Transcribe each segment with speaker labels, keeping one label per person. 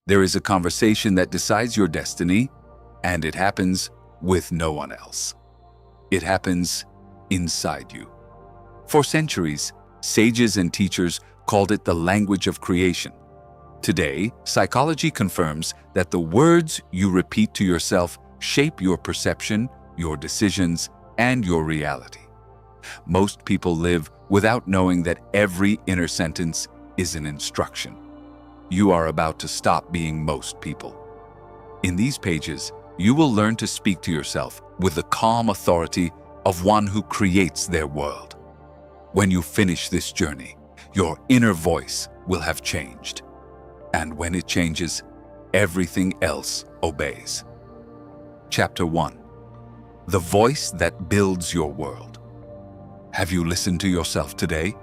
Speaker 1: There is a conversation that decides your destiny, and it happens with no one else. It happens inside you. For centuries, sages and teachers called it the language of creation. Today, psychology confirms that the words you repeat to yourself shape your perception, your decisions, and your reality. Most people live without knowing that every inner sentence is an instruction. You are about to stop being most people. In these pages, you will learn to speak to yourself with the calm authority of one who creates their world. When you finish this journey, your inner voice will have changed. And when it changes, everything else obeys. Chapter 1. The voice that builds your world. Have you listened to yourself today?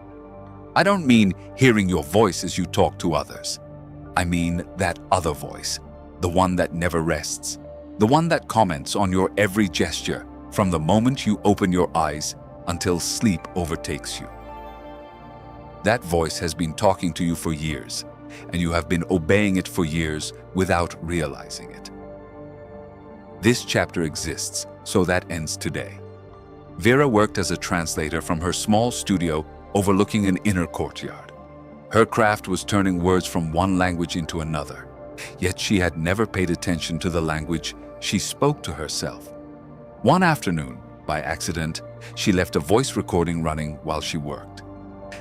Speaker 1: I don't mean hearing your voice as you talk to others. I mean that other voice, the one that never rests, the one that comments on your every gesture from the moment you open your eyes until sleep overtakes you. That voice has been talking to you for years, and you have been obeying it for years without realizing it. This chapter exists, so that ends today. Vera worked as a translator from her small studio overlooking an inner courtyard. Her craft was turning words from one language into another, yet she had never paid attention to the language she spoke to herself. One afternoon, by accident, she left a voice recording running while she worked.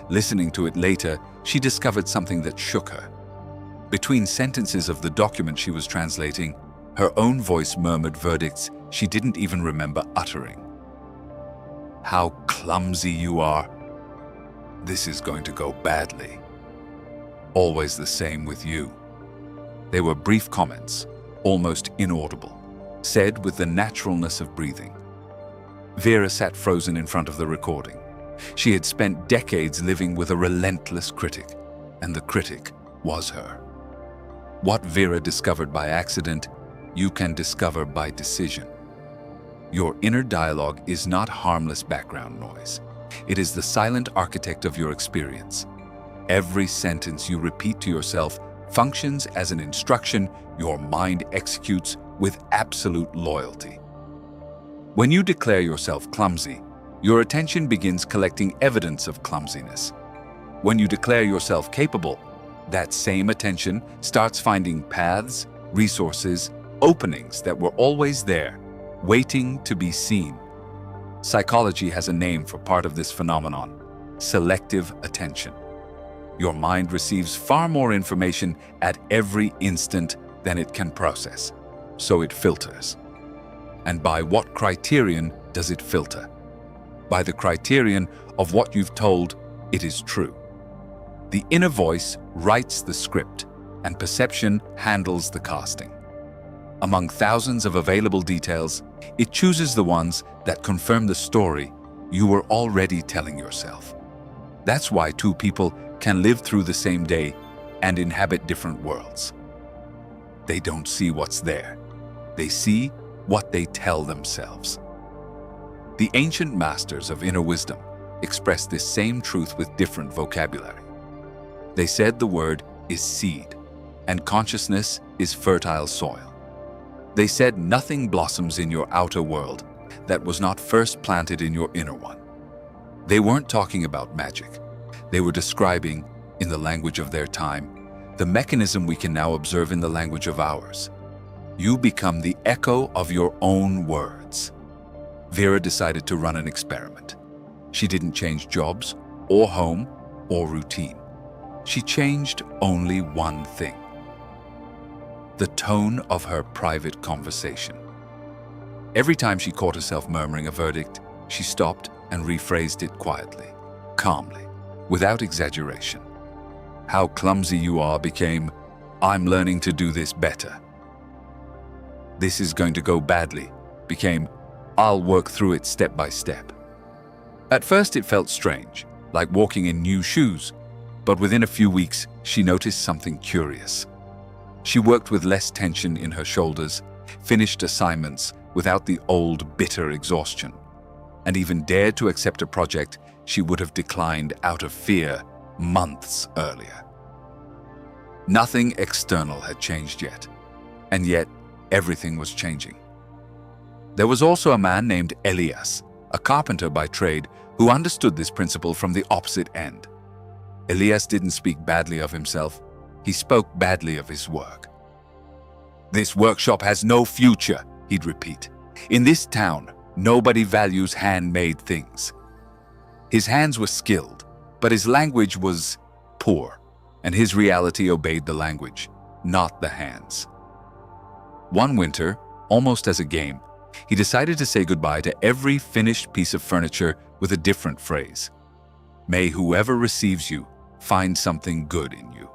Speaker 1: Listening to it later, she discovered something that shook her. Between sentences of the document she was translating, her own voice murmured verdicts she didn't even remember uttering. "How clumsy you are. This is going to go badly. Always the same with you." They were brief comments, almost inaudible, said with the naturalness of breathing. Vera sat frozen in front of the recording. She had spent decades living with a relentless critic, and the critic was her. What Vera discovered by accident, you can discover by decision. Your inner dialogue is not harmless background noise. It is the silent architect of your experience. Every sentence you repeat to yourself functions as an instruction your mind executes with absolute loyalty. When you declare yourself clumsy, your attention begins collecting evidence of clumsiness. When you declare yourself capable, that same attention starts finding paths, resources, openings that were always there, waiting to be seen. Psychology has a name for part of this phenomenon: selective attention. Your mind receives far more information at every instant than it can process, so it filters. And by what criterion does it filter? By the criterion of what you've told it is true. The inner voice writes the script, and perception handles the casting. Among thousands of available details, it chooses the ones that confirm the story you were already telling yourself. That's why two people can live through the same day and inhabit different worlds. They don't see what's there. They see what they tell themselves. The ancient masters of inner wisdom expressed this same truth with different vocabulary. They said the word is seed, and consciousness is fertile soil. They said nothing blossoms in your outer world that was not first planted in your inner one. They weren't talking about magic. They were describing, in the language of their time, the mechanism we can now observe in the language of ours. You become the echo of your own words. Vera decided to run an experiment. She didn't change jobs, or home, or routine. She changed only one thing: the tone of her private conversation. Every time she caught herself murmuring a verdict, she stopped and rephrased it quietly, calmly, without exaggeration. "How clumsy you are" became, "I'm learning to do this better." "This is going to go badly" became, "I'll work through it step by step." At first it felt strange, like walking in new shoes, but within a few weeks she noticed something curious. She worked with less tension in her shoulders, finished assignments without the old bitter exhaustion, and even dared to accept a project she would have declined out of fear months earlier. Nothing external had changed yet, and yet everything was changing. There was also a man named Elias, a carpenter by trade, who understood this principle from the opposite end. Elias didn't speak badly of himself, he spoke badly of his work. "This workshop has no future," he'd repeat. "In this town, nobody values handmade things." His hands were skilled, but his language was poor, and his reality obeyed the language, not the hands. One winter, almost as a game, he decided to say goodbye to every finished piece of furniture with a different phrase. "May whoever receives you find something good in you."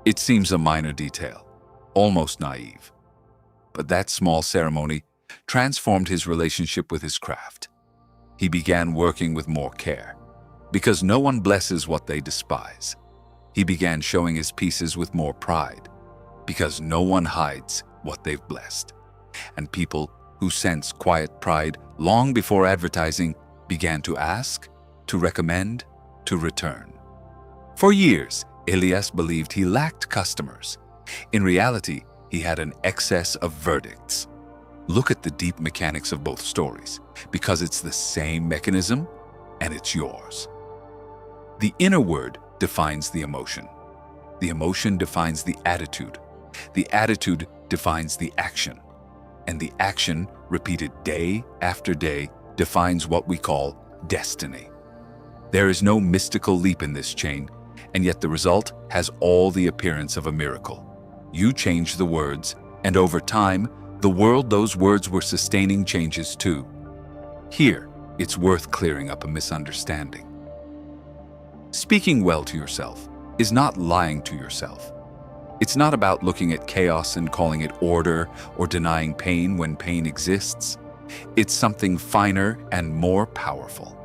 Speaker 1: It seems a minor detail, almost naive. But that small ceremony transformed his relationship with his craft. He began working with more care, because no one blesses what they despise. He began showing his pieces with more pride, because no one hides what they've blessed. And people who sense quiet pride long before advertising began to ask, to recommend, to return. For years, Elias believed he lacked customers. In reality, he had an excess of verdicts. Look at the deep mechanics of both stories, because it's the same mechanism and it's yours. The inner word defines the emotion. The emotion defines the attitude. The attitude defines the action. And the action, repeated day after day, defines what we call destiny. There is no mystical leap in this chain, and yet the result has all the appearance of a miracle. You change the words, and over time, the world those words were sustaining changes too. Here, it's worth clearing up a misunderstanding. Speaking well to yourself is not lying to yourself. It's not about looking at chaos and calling it order or denying pain when pain exists. It's something finer and more powerful.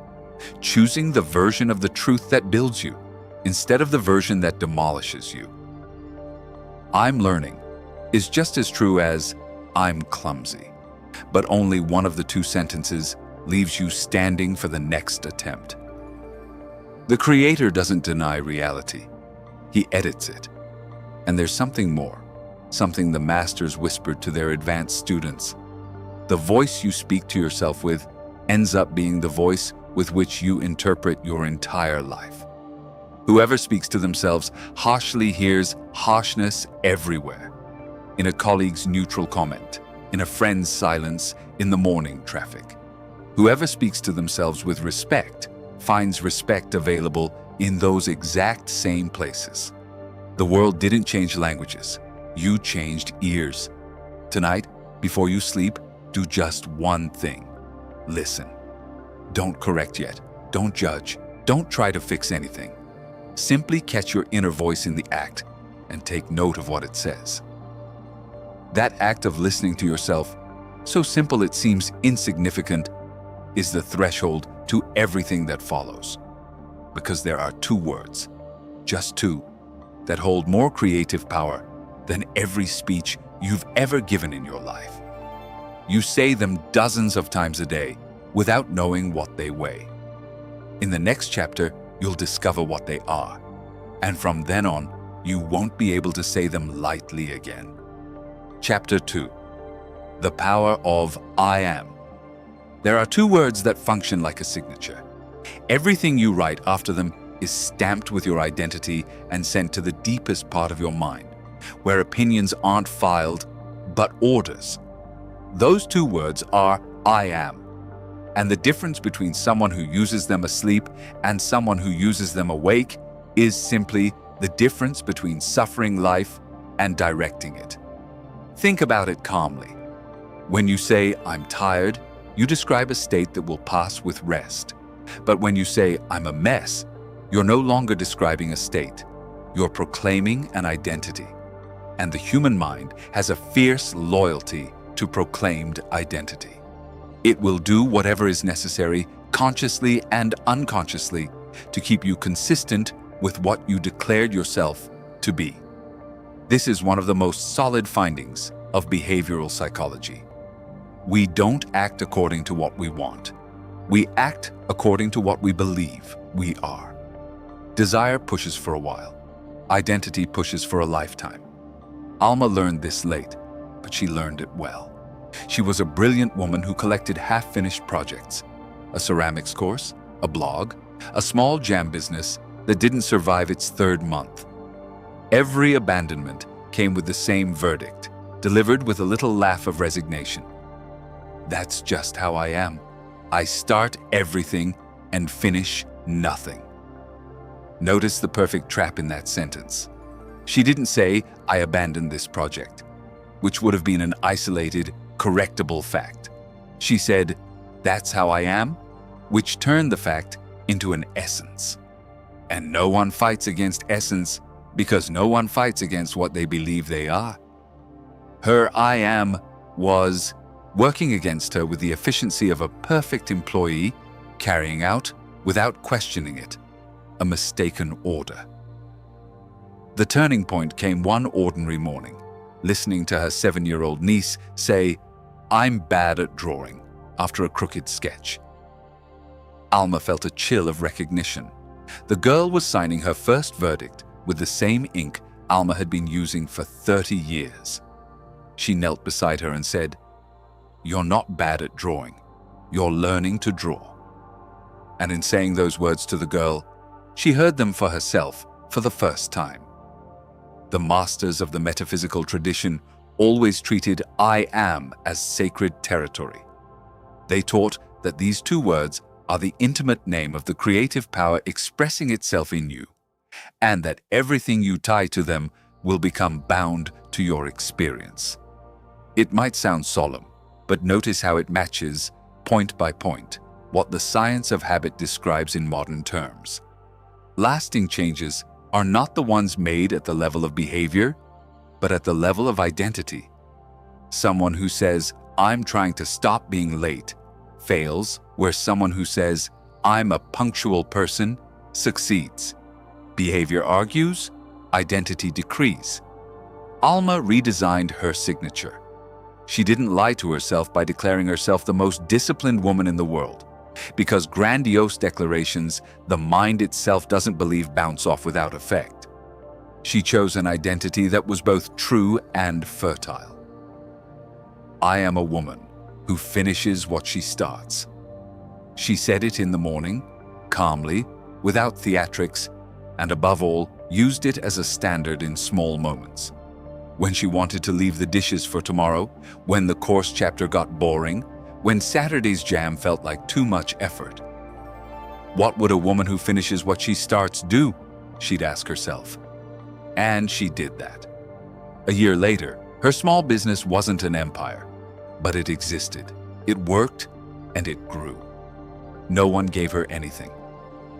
Speaker 1: Choosing the version of the truth that builds you instead of the version that demolishes you. "I'm learning" is just as true as "I'm clumsy," but only one of the two sentences leaves you standing for the next attempt. The Creator doesn't deny reality. He edits it. And there's something more, something the masters whispered to their advanced students. The voice you speak to yourself with ends up being the voice with which you interpret your entire life. Whoever speaks to themselves harshly hears harshness everywhere. In a colleague's neutral comment, in a friend's silence, in the morning traffic. Whoever speaks to themselves with respect finds respect available in those exact same places. The world didn't change languages. You changed ears. Tonight, before you sleep, do just one thing. Listen. Don't correct yet. Don't judge. Don't try to fix anything. Simply catch your inner voice in the act and take note of what it says. That act of listening to yourself, so simple it seems insignificant, is the threshold to everything that follows. Because there are two words, just two, that hold more creative power than every speech you've ever given in your life. You say them dozens of times a day without knowing what they weigh. In the next chapter, you'll discover what they are, and from then on, you won't be able to say them lightly again. Chapter 2. The Power of I Am. There are two words that function like a signature. Everything you write after them is stamped with your identity and sent to the deepest part of your mind, where opinions aren't filed, but orders. Those two words are I am. And the difference between someone who uses them asleep and someone who uses them awake is simply the difference between suffering life and directing it. Think about it calmly. When you say, "I'm tired," you describe a state that will pass with rest. But when you say, "I'm a mess," you're no longer describing a state. You're proclaiming an identity. And the human mind has a fierce loyalty to proclaimed identity. It will do whatever is necessary, consciously and unconsciously, to keep you consistent with what you declared yourself to be. This is one of the most solid findings of behavioral psychology. We don't act according to what we want. We act according to what we believe we are. Desire pushes for a while, Identity pushes for a lifetime. Alma learned this late, but she learned it well. She was a brilliant woman who collected half-finished projects, a ceramics course, a blog, a small jam business that didn't survive its third month. Every abandonment came with the same verdict, delivered with a little laugh of resignation. That's just how I am. I start everything and finish nothing. Notice the perfect trap in that sentence. She didn't say, I abandoned this project, which would have been an isolated, correctable fact. She said, that's how I am, which turned the fact into an essence. And no one fights against essence because no one fights against what they believe they are. Her I am was working against her with the efficiency of a perfect employee, carrying out, without questioning it, a mistaken order. The turning point came one ordinary morning, listening to her 7-year-old niece say, I'm bad at drawing, after a crooked sketch. Alma felt a chill of recognition. The girl was signing her first verdict with the same ink Alma had been using for 30 years. She knelt beside her and said, You're not bad at drawing. You're learning to draw. And in saying those words to the girl, she heard them for herself for the first time. The masters of the metaphysical tradition always treated I am as sacred territory. They taught that these two words are the intimate name of the creative power expressing itself in you, and that everything you tie to them will become bound to your experience. It might sound solemn, but notice how it matches, point by point, what the science of habit describes in modern terms. Lasting changes are not the ones made at the level of behavior, but at the level of identity. Someone who says, I'm trying to stop being late, fails, where someone who says, I'm a punctual person, succeeds. Behavior argues, identity decrees. Alma redesigned her signature. She didn't lie to herself by declaring herself the most disciplined woman in the world, because grandiose declarations the mind itself doesn't believe bounce off without effect. She chose an identity that was both true and fertile. I am a woman who finishes what she starts. She said it in the morning, calmly, without theatrics, and above all, used it as a standard in small moments. When she wanted to leave the dishes for tomorrow, when the course chapter got boring, when Saturday's jam felt like too much effort. What would a woman who finishes what she starts do? She'd ask herself. And she did that. A year later, her small business wasn't an empire, but it existed. It worked, and it grew. No one gave her anything.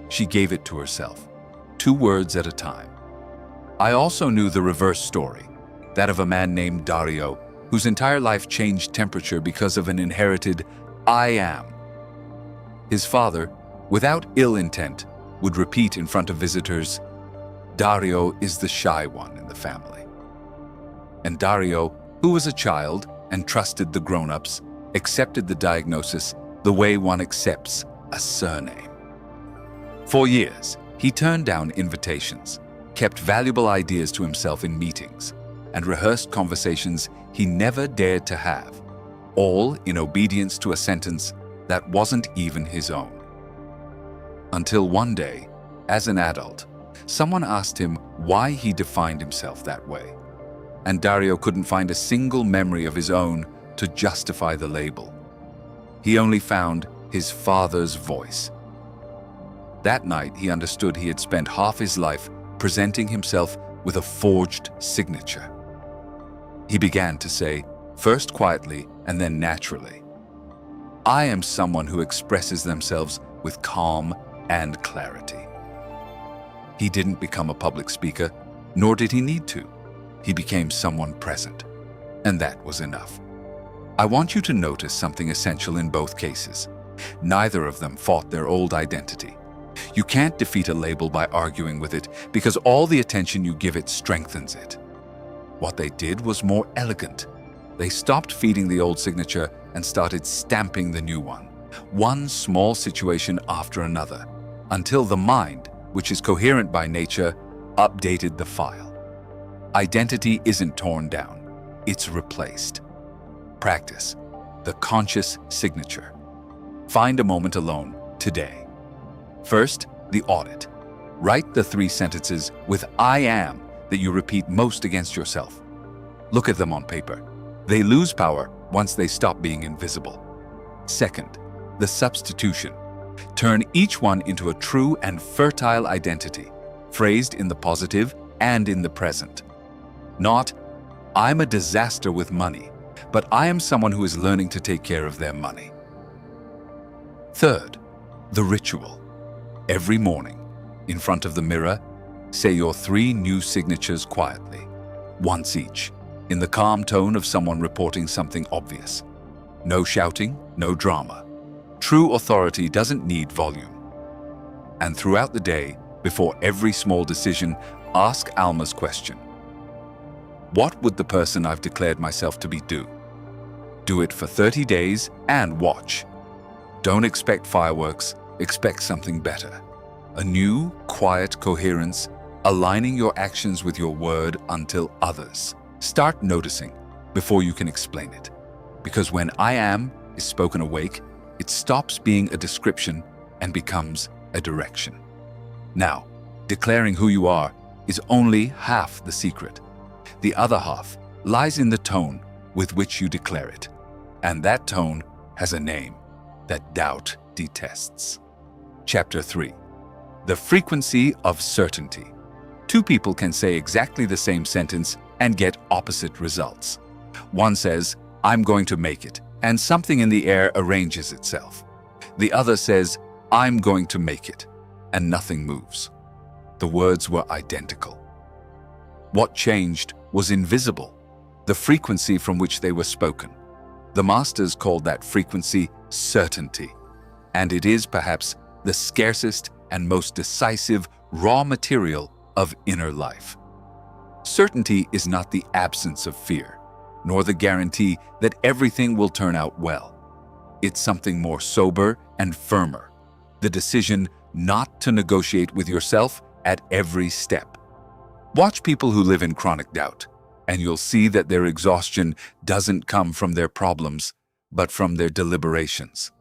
Speaker 1: She gave it to herself, 2 words at a time. I also knew the reverse story, that of a man named Dario, whose entire life changed temperature because of an inherited I am. His father, without ill intent, would repeat in front of visitors, Dario is the shy one in the family. And Dario, who was a child and trusted the grown-ups, accepted the diagnosis the way one accepts a surname. For years, he turned down invitations, kept valuable ideas to himself in meetings, and rehearsed conversations he never dared to have, all in obedience to a sentence that wasn't even his own. Until one day, as an adult, someone asked him why he defined himself that way, and Dario couldn't find a single memory of his own to justify the label. He only found his father's voice. That night, he understood he had spent half his life presenting himself with a forged signature. He began to say, first quietly and then naturally, I am someone who expresses themselves with calm and clarity. He didn't become a public speaker, nor did he need to. He became someone present, and that was enough. I want you to notice something essential in both cases. Neither of them fought their old identity. You can't defeat a label by arguing with it because all the attention you give it strengthens it. What they did was more elegant. They stopped feeding the old signature and started stamping the new one small situation after another, until the mind, which is coherent by nature, updated the file. Identity isn't torn down, it's replaced. Practice the conscious signature. Find a moment alone today. First, the audit. Write the 3 sentences with I am that you repeat most against yourself. Look at them on paper. They lose power once they stop being invisible. Second, the substitution. Turn each one into a true and fertile identity, phrased in the positive and in the present. Not, I'm a disaster with money, but I am someone who is learning to take care of their money. Third, the ritual. Every morning, in front of the mirror, say your 3 new signatures quietly, once each, in the calm tone of someone reporting something obvious. No shouting, no drama. True authority doesn't need volume. And throughout the day, before every small decision, ask Alma's question. What would the person I've declared myself to be do? Do it for 30 days and watch. Don't expect fireworks, expect something better. A new, quiet coherence, aligning your actions with your word until others start noticing before you can explain it. Because when I am is spoken awake, it stops being a description and becomes a direction. Now, declaring who you are is only half the secret. The other half lies in the tone with which you declare it. And that tone has a name that doubt detests. Chapter 3. The frequency of certainty. 2 people can say exactly the same sentence and get opposite results. One says, I'm going to make it, and something in the air arranges itself. The other says, I'm going to make it, and nothing moves. The words were identical. What changed was invisible, the frequency from which they were spoken. The masters called that frequency certainty, and it is perhaps the scarcest and most decisive raw material of inner life. Certainty is not the absence of fear, nor the guarantee that everything will turn out well. It's something more sober and firmer, the decision not to negotiate with yourself at every step. Watch people who live in chronic doubt, and you'll see that their exhaustion doesn't come from their problems, but from their deliberations.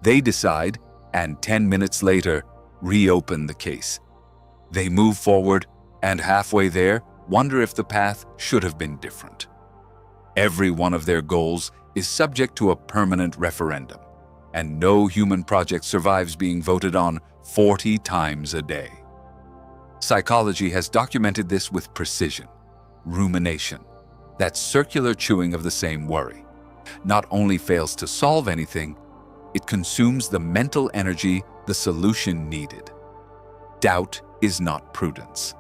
Speaker 1: They decide, and 10 minutes later, reopen the case. They move forward, and halfway there, wonder if the path should have been different. Every one of their goals is subject to a permanent referendum, and no human project survives being voted on 40 times a day. Psychology has documented this with precision. Rumination, that circular chewing of the same worry, not only fails to solve anything, it consumes the mental energy the solution needed. Doubt is not prudence.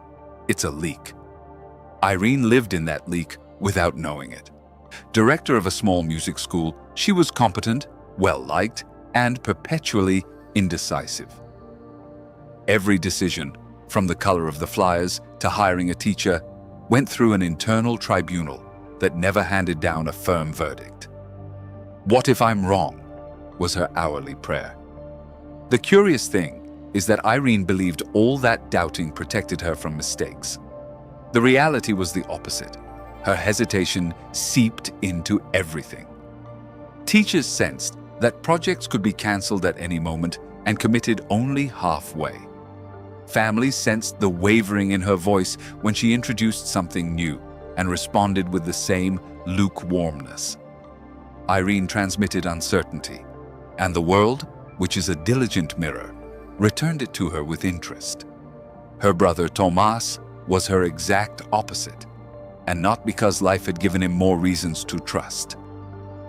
Speaker 1: It's a leak. Irene lived in that leak without knowing it. Director of a small music school, she was competent, well-liked, and perpetually indecisive. Every decision, from the color of the flyers to hiring a teacher, went through an internal tribunal that never handed down a firm verdict. What if I'm wrong? Was her hourly prayer. The curious thing is that Irene believed all that doubting protected her from mistakes. The reality was the opposite. Her hesitation seeped into everything. Teachers sensed that projects could be cancelled at any moment and committed only halfway. Families sensed the wavering in her voice when she introduced something new and responded with the same lukewarmness. Irene transmitted uncertainty, and the world, which is a diligent mirror, returned it to her with interest. Her brother Tomas was her exact opposite, and not because life had given him more reasons to trust.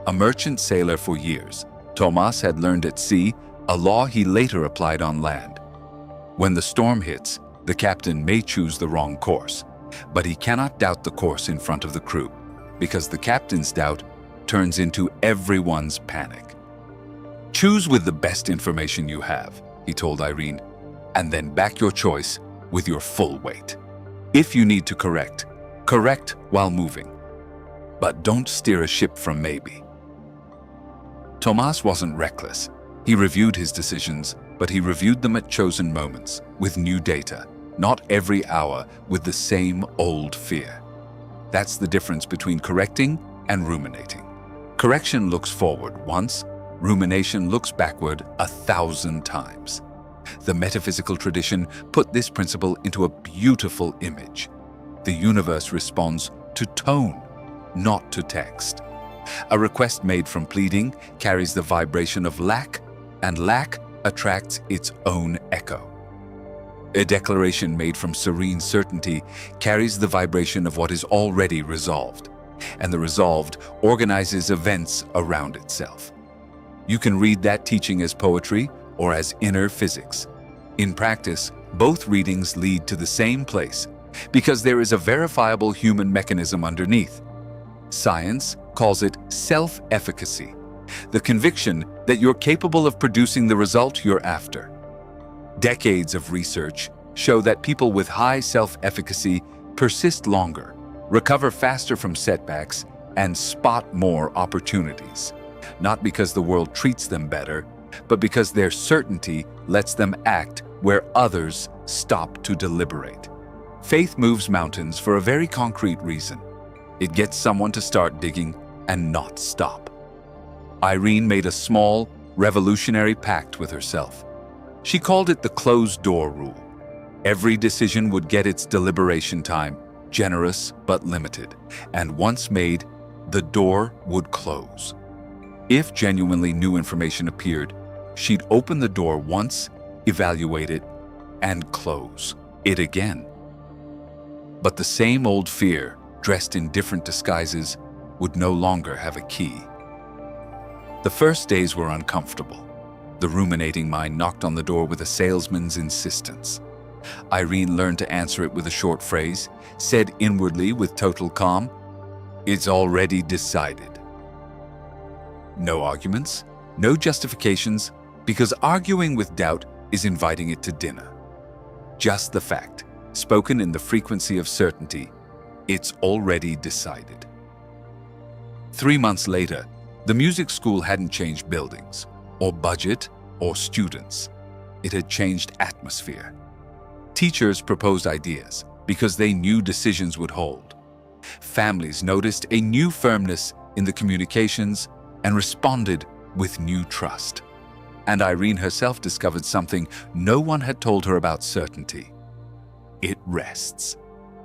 Speaker 1: A merchant sailor for years, Tomas had learned at sea a law he later applied on land. When the storm hits, the captain may choose the wrong course, but he cannot doubt the course in front of the crew, because the captain's doubt turns into everyone's panic. Choose with the best information you have, he told Irene, and then back your choice with your full weight. If you need to correct, correct while moving. But don't steer a ship from maybe. Tomas wasn't reckless. He reviewed his decisions, but he reviewed them at chosen moments, with new data, not every hour with the same old fear. That's the difference between correcting and ruminating. Correction looks forward once, rumination looks backward 1,000 times. The metaphysical tradition put this principle into a beautiful image. The universe responds to tone, not to text. A request made from pleading carries the vibration of lack, and lack attracts its own echo. A declaration made from serene certainty carries the vibration of what is already resolved, and the resolved organizes events around itself. You can read that teaching as poetry or as inner physics. In practice, both readings lead to the same place because there is a verifiable human mechanism underneath. Science calls it self-efficacy, the conviction that you're capable of producing the result you're after. Decades of research show that people with high self-efficacy persist longer, recover faster from setbacks, and spot more opportunities. Not because the world treats them better, but because their certainty lets them act where others stop to deliberate. Faith moves mountains for a very concrete reason. It gets someone to start digging and not stop. Irene made a small, revolutionary pact with herself. She called it the closed door rule. Every decision would get its deliberation time, generous but limited, and once made, the door would close. If genuinely new information appeared, she'd open the door once, evaluate it, and close it again. But the same old fear, dressed in different disguises, would no longer have a key. The first days were uncomfortable. The ruminating mind knocked on the door with a salesman's insistence. Irene learned to answer it with a short phrase, said inwardly with total calm, "It's already decided." No arguments, no justifications, because arguing with doubt is inviting it to dinner. Just the fact, spoken in the frequency of certainty, it's already decided. 3 months later, the music school hadn't changed buildings, or budget, or students. It had changed atmosphere. Teachers proposed ideas because they knew decisions would hold. Families noticed a new firmness in the communications and responded with new trust. And Irene herself discovered something no one had told her about certainty. It rests.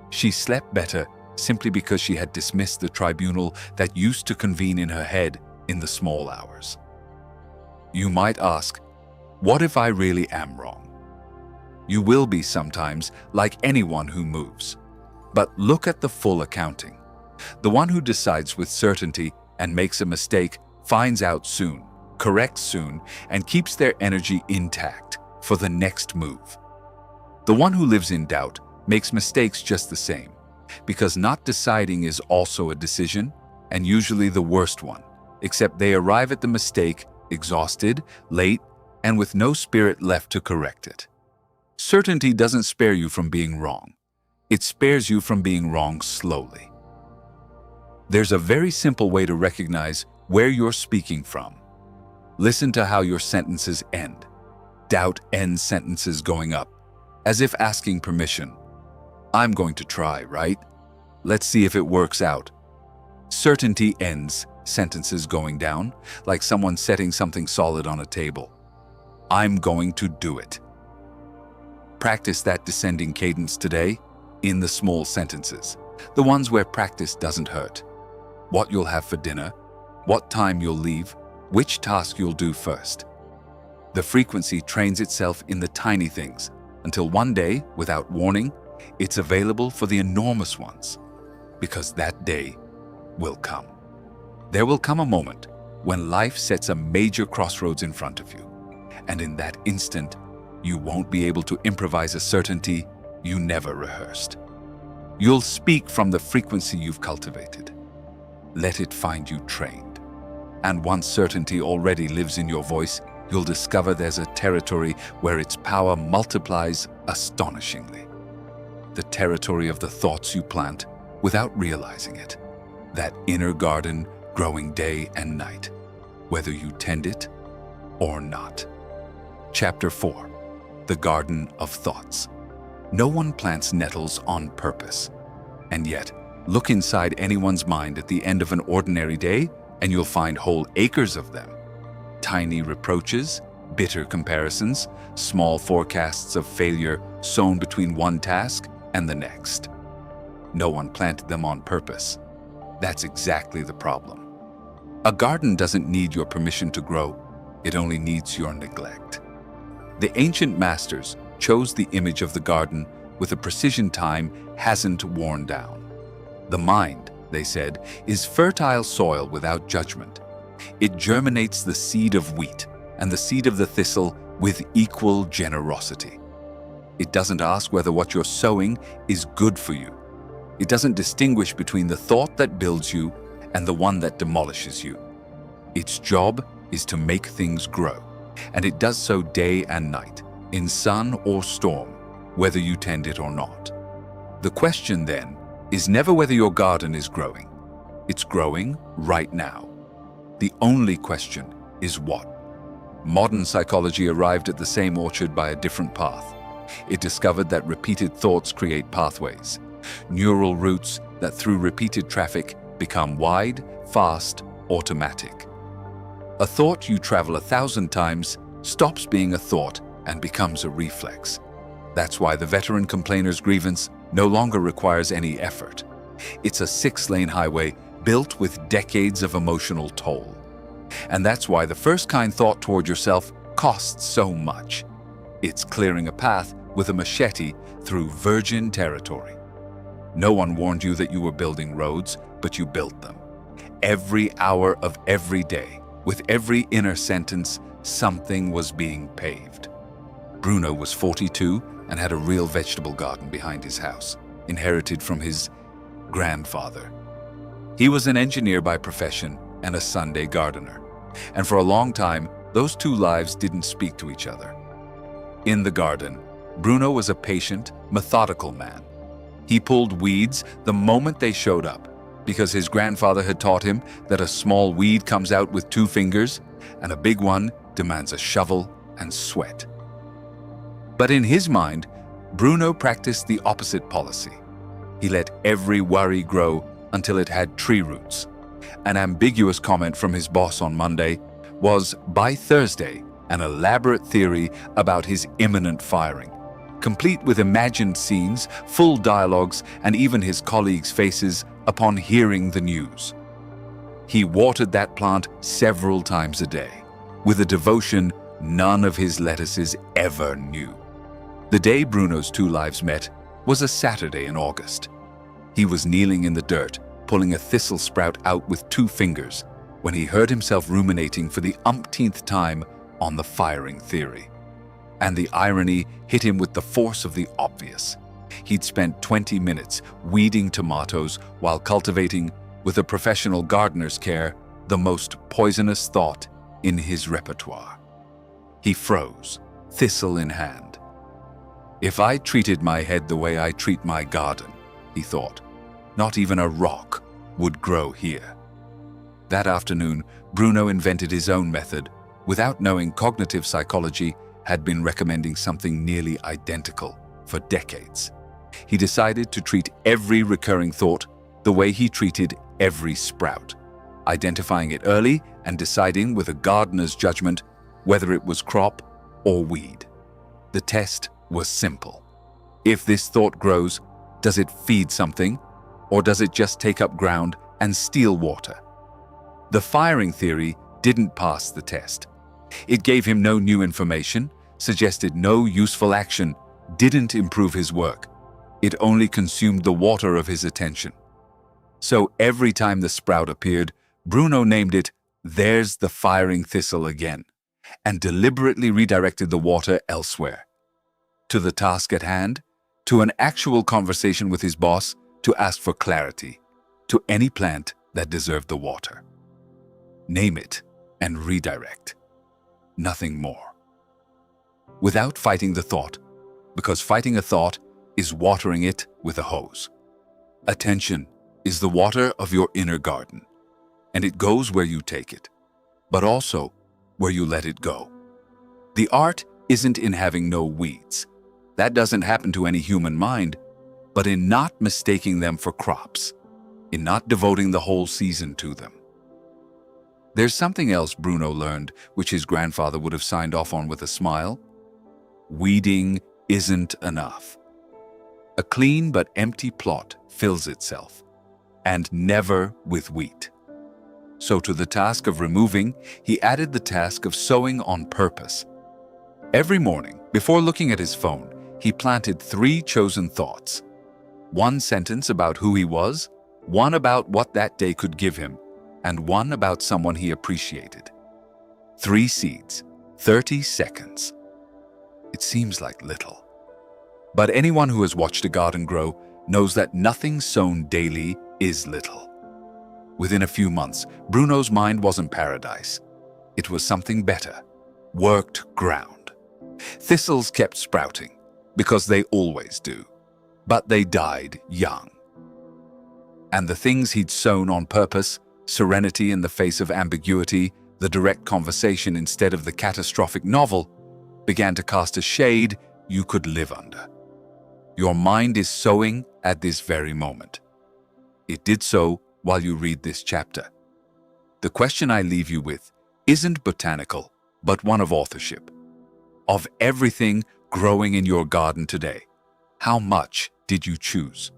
Speaker 1: She slept better simply because she had dismissed the tribunal that used to convene in her head in the small hours. You might ask, what if I really am wrong? You will be sometimes, like anyone who moves. But look at the full accounting. The one who decides with certainty and makes a mistake finds out soon, corrects soon, and keeps their energy intact for the next move. The one who lives in doubt makes mistakes just the same, because not deciding is also a decision, and usually the worst one, except they arrive at the mistake exhausted, late, and with no spirit left to correct it. Certainty doesn't spare you from being wrong. It spares you from being wrong slowly. There's a very simple way to recognize where you're speaking from. Listen to how your sentences end. Doubt ends sentences going up, as if asking permission. I'm going to try, right? Let's see if it works out. Certainty ends sentences going down, like someone setting something solid on a table. I'm going to do it. Practice that descending cadence today in the small sentences, the ones where practice doesn't hurt. What you'll have for dinner, what time you'll leave, which task you'll do first. The frequency trains itself in the tiny things until one day, without warning, it's available for the enormous ones, because that day will come. There will come a moment when life sets a major crossroads in front of you, and in that instant, you won't be able to improvise a certainty you never rehearsed. You'll speak from the frequency you've cultivated. Let it find you trained. And once certainty already lives in your voice, you'll discover there's a territory where its power multiplies astonishingly. The territory of the thoughts you plant without realizing it. That inner garden growing day and night, whether you tend it or not. Chapter 4. The Garden of Thoughts. No one plants nettles on purpose. And yet, look inside anyone's mind at the end of an ordinary day, and you'll find whole acres of them. Tiny reproaches, bitter comparisons, small forecasts of failure sown between one task and the next. No one planted them on purpose. That's exactly the problem. A garden doesn't need your permission to grow, it only needs your neglect. The ancient masters chose the image of the garden with a precision time hasn't worn down. The mind, they said, is fertile soil without judgment. It germinates the seed of wheat and the seed of the thistle with equal generosity. It doesn't ask whether what you're sowing is good for you. It doesn't distinguish between the thought that builds you and the one that demolishes you. Its job is to make things grow, and it does so day and night, in sun or storm, whether you tend it or not. The question then is never whether your garden is growing. It's growing right now. The only question is what. Modern psychology arrived at the same orchard by a different path. It discovered that repeated thoughts create pathways, neural routes that through repeated traffic become wide, fast, automatic. A thought you travel 1,000 times stops being a thought and becomes a reflex. That's why the veteran complainer's grievance no longer requires any effort. It's a 6-lane highway built with decades of emotional toll. And that's why the first kind thought toward yourself costs so much. It's clearing a path with a machete through virgin territory. No one warned you that you were building roads, but you built them. Every hour of every day, with every inner sentence, something was being paved. Bruno was 42 and had a real vegetable garden behind his house, inherited from his grandfather. He was an engineer by profession and a Sunday gardener. And for a long time, those two lives didn't speak to each other. In the garden, Bruno was a patient, methodical man. He pulled weeds the moment they showed up, because his grandfather had taught him that a small weed comes out with 2 fingers, and a big one demands a shovel and sweat. But in his mind, Bruno practiced the opposite policy. He let every worry grow until it had tree roots. An ambiguous comment from his boss on Monday was, by Thursday, an elaborate theory about his imminent firing, complete with imagined scenes, full dialogues, and even his colleagues' faces upon hearing the news. He watered that plant several times a day, with a devotion none of his lettuces ever knew. The day Bruno's two lives met was a Saturday in August. He was kneeling in the dirt, pulling a thistle sprout out with 2 fingers, when he heard himself ruminating for the umpteenth time on the firing theory. And the irony hit him with the force of the obvious. He'd spent 20 minutes weeding tomatoes while cultivating, with a professional gardener's care, the most poisonous thought in his repertoire. He froze, thistle in hand. If I treated my head the way I treat my garden, he thought, not even a rock would grow here. That afternoon, Bruno invented his own method, without knowing cognitive psychology had been recommending something nearly identical for decades. He decided to treat every recurring thought the way he treated every sprout, identifying it early and deciding with a gardener's judgment whether it was crop or weed. The test was simple. If this thought grows, does it feed something, or does it just take up ground and steal water? The firing theory didn't pass the test. It gave him no new information, suggested no useful action, didn't improve his work. It only consumed the water of his attention. So every time the sprout appeared, Bruno named it, "There's the firing thistle again," and deliberately redirected the water elsewhere. To the task at hand, to an actual conversation with his boss to ask for clarity, to any plant that deserved the water. Name it and redirect. Nothing more. Without fighting the thought, because fighting a thought is watering it with a hose. Attention is the water of your inner garden, and it goes where you take it, but also where you let it go. The art isn't in having no weeds. That doesn't happen to any human mind, but in not mistaking them for crops, in not devoting the whole season to them. There's something else Bruno learned, which his grandfather would have signed off on with a smile. Weeding isn't enough. A clean but empty plot fills itself, and never with wheat. So to the task of removing, he added the task of sowing on purpose. Every morning, before looking at his phone, he planted 3 chosen thoughts. 1 sentence about who he was, 1 about what that day could give him, and 1 about someone he appreciated. 3 seeds, 30 seconds. It seems like little. But anyone who has watched a garden grow knows that nothing sown daily is little. Within a few months, Bruno's mind wasn't paradise. It was something better, worked ground. Thistles kept sprouting, because they always do, but they died young. And the things he'd sown on purpose, serenity in the face of ambiguity, the direct conversation instead of the catastrophic novel, began to cast a shade you could live under. Your mind is sowing at this very moment. It did so while you read this chapter. The question I leave you with isn't botanical, but one of authorship. Of everything growing in your garden today, how much did you choose?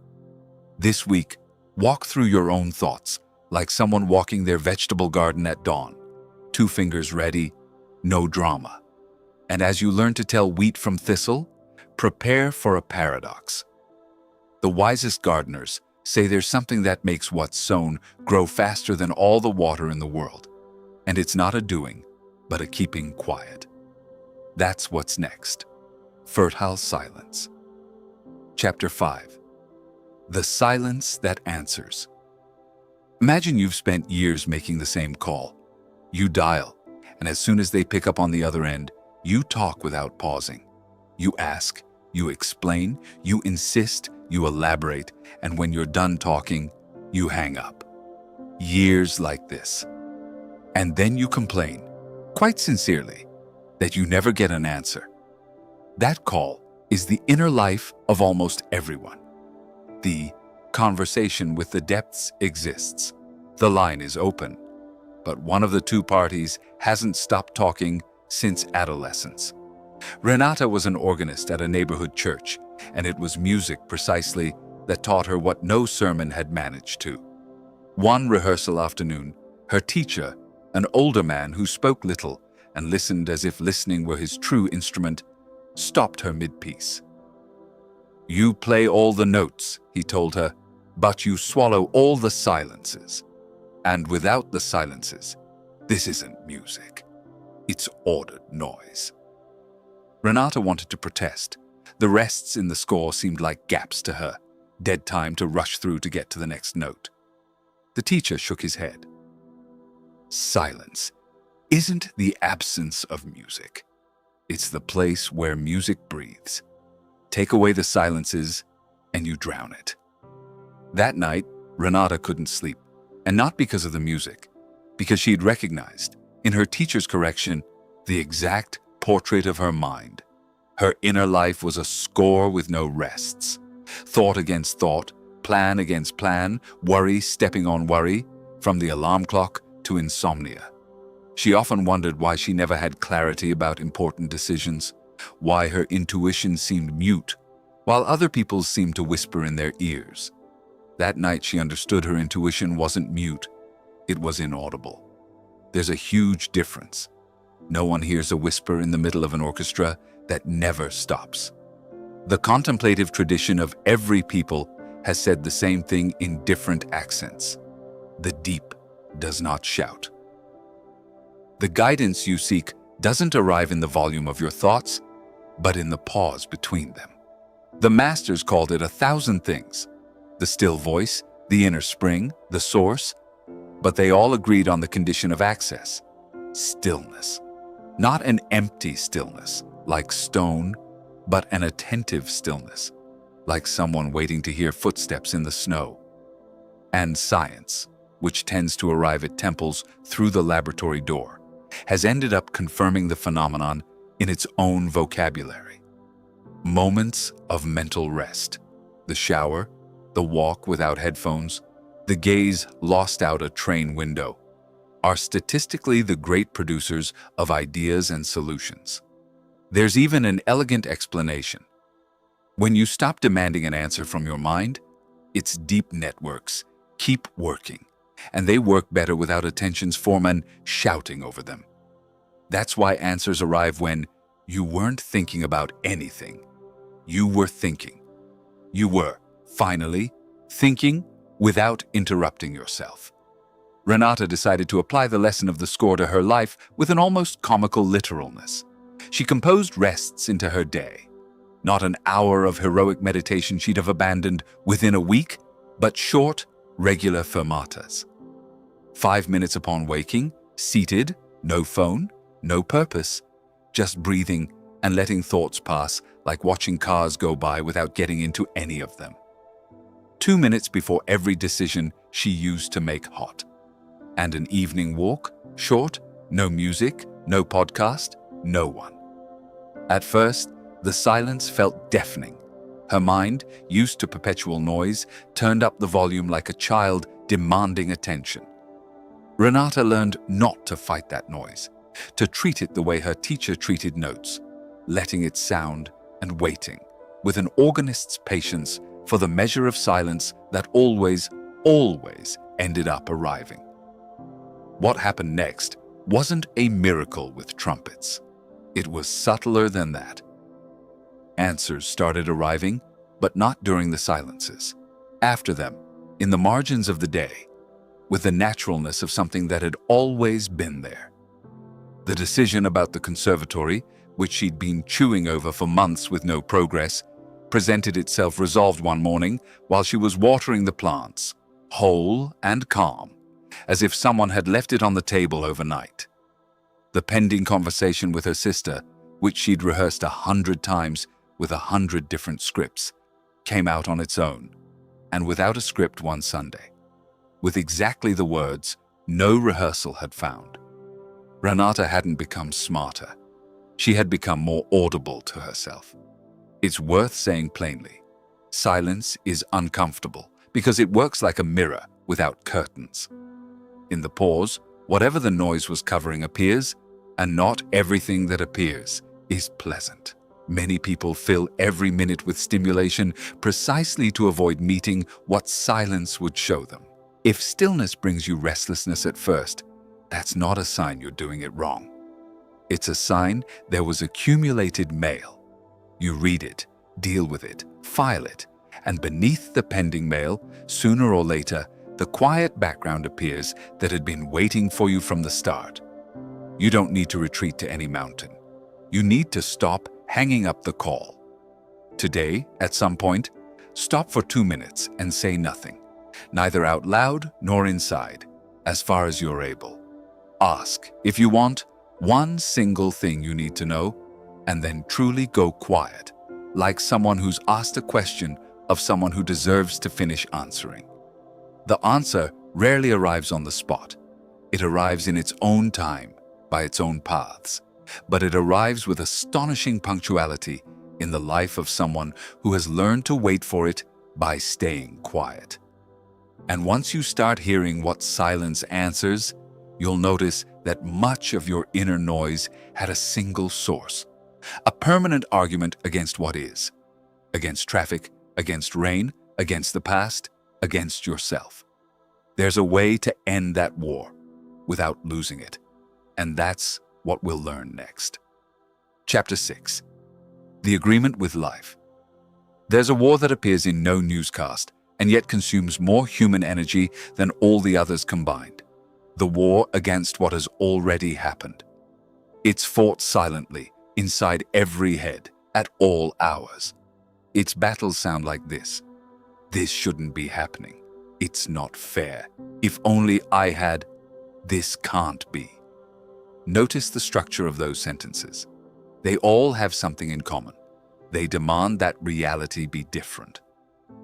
Speaker 1: This week, walk through your own thoughts like someone walking their vegetable garden at dawn. 2 fingers ready, no drama. And as you learn to tell wheat from thistle, prepare for a paradox. The wisest gardeners say there's something that makes what's sown grow faster than all the water in the world. And it's not a doing, but a keeping quiet. That's what's next. Fertile silence. Chapter 5. The silence that answers. Imagine you've spent years making the same call. You dial, and as soon as they pick up on the other end, you talk without pausing. You ask, you explain, you insist, you elaborate, and when you're done talking, you hang up. Years like this. And then you complain, quite sincerely, that you never get an answer. That call is the inner life of almost everyone. The conversation with the depths exists. The line is open, but one of the 2 parties hasn't stopped talking since adolescence. Renata was an organist at a neighborhood church, and it was music precisely that taught her what no sermon had managed to. One rehearsal afternoon, her teacher, an older man who spoke little and listened as if listening were his true instrument, stopped her mid-piece. "You play all the notes," he told her, "but you swallow all the silences. And without the silences, this isn't music. It's ordered noise." Renata wanted to protest. The rests in the score seemed like gaps to her, dead time to rush through to get to the next note. The teacher shook his head. Silence isn't the absence of music. It's the place where music breathes. Take away the silences, and you drown it. That night, Renata couldn't sleep, and not because of the music, because she'd recognized, in her teacher's correction, the exact portrait of her mind. Her inner life was a score with no rests. Thought against thought, plan against plan, worry stepping on worry, from the alarm clock to insomnia. She often wondered why she never had clarity about important decisions, why her intuition seemed mute, while other people's seemed to whisper in their ears. That night she understood her intuition wasn't mute, it was inaudible. There's a huge difference. No one hears a whisper in the middle of an orchestra that never stops. The contemplative tradition of every people has said the same thing in different accents. The deep does not shout. The guidance you seek doesn't arrive in the volume of your thoughts, but in the pause between them. The masters called it 1,000 things. The still voice, the inner spring, the source, but they all agreed on the condition of access. Stillness. Not an empty stillness, like stone, but an attentive stillness, like someone waiting to hear footsteps in the snow. And science, which tends to arrive at temples through the laboratory door, has ended up confirming the phenomenon in its own vocabulary. Moments of mental rest. The shower, the walk without headphones, the gaze lost out a train window are statistically the great producers of ideas and solutions. There's even an elegant explanation. When you stop demanding an answer from your mind, its deep networks keep working, and they work better without attention's foreman shouting over them. That's why answers arrive when you weren't thinking about anything. You were thinking. You were, finally, thinking without interrupting yourself. Renata decided to apply the lesson of the score to her life with an almost comical literalness. She composed rests into her day. Not an hour of heroic meditation she'd have abandoned within a week, but short, regular fermatas. 5 minutes upon waking, seated, no phone, no purpose, just breathing and letting thoughts pass like watching cars go by without getting into any of them. 2 minutes before every decision she used to make hot. And an evening walk, short, no music, no podcast, no one. At first, the silence felt deafening. Her mind, used to perpetual noise, turned up the volume like a child demanding attention. Renata learned not to fight that noise, to treat it the way her teacher treated notes, letting it sound and waiting, with an organist's patience for the measure of silence that always ended up arriving. What happened next wasn't a miracle with trumpets. It was subtler than that. Answers started arriving, but not during the silences. After them, in the margins of the day, with the naturalness of something that had always been there. The decision about the conservatory, which she'd been chewing over for months with no progress, presented itself resolved one morning while she was watering the plants, whole and calm, as if someone had left it on the table overnight. The pending conversation with her sister, which she'd rehearsed 100 times with 100 different scripts, came out on its own, and without a script one Sunday, with exactly the words no rehearsal had found. Renata hadn't become smarter. She had become more audible to herself. It's worth saying plainly, silence is uncomfortable because it works like a mirror without curtains. In the pause, whatever the noise was covering appears, and not everything that appears is pleasant. Many people fill every minute with stimulation precisely to avoid meeting what silence would show them. If stillness brings you restlessness at first, that's not a sign you're doing it wrong. It's a sign there was accumulated mail. You read it, deal with it, file it, and beneath the pending mail, sooner or later, the quiet background appears that had been waiting for you from the start. You don't need to retreat to any mountain. You need to stop hanging up the call. Today, at some point, stop for 2 minutes and say nothing, neither out loud nor inside, as far as you're able. Ask, if you want, one single thing you need to know, and then truly go quiet, like someone who's asked a question of someone who deserves to finish answering. The answer rarely arrives on the spot. It arrives in its own time, by its own paths, but it arrives with astonishing punctuality in the life of someone who has learned to wait for it by staying quiet. And once you start hearing what silence answers, you'll notice that much of your inner noise had a single source, a permanent argument against what is, against traffic, against rain, against the past, against yourself. There's a way to end that war without losing it, and that's what we'll learn next. Chapter 6. The Agreement with Life. There's a war that appears in no newscast and yet consumes more human energy than all the others combined. The war against what has already happened. It's fought silently, inside every head, at all hours. Its battles sound like this. This shouldn't be happening. It's not fair. If only I had. This can't be. Notice the structure of those sentences. They all have something in common. They demand that reality be different.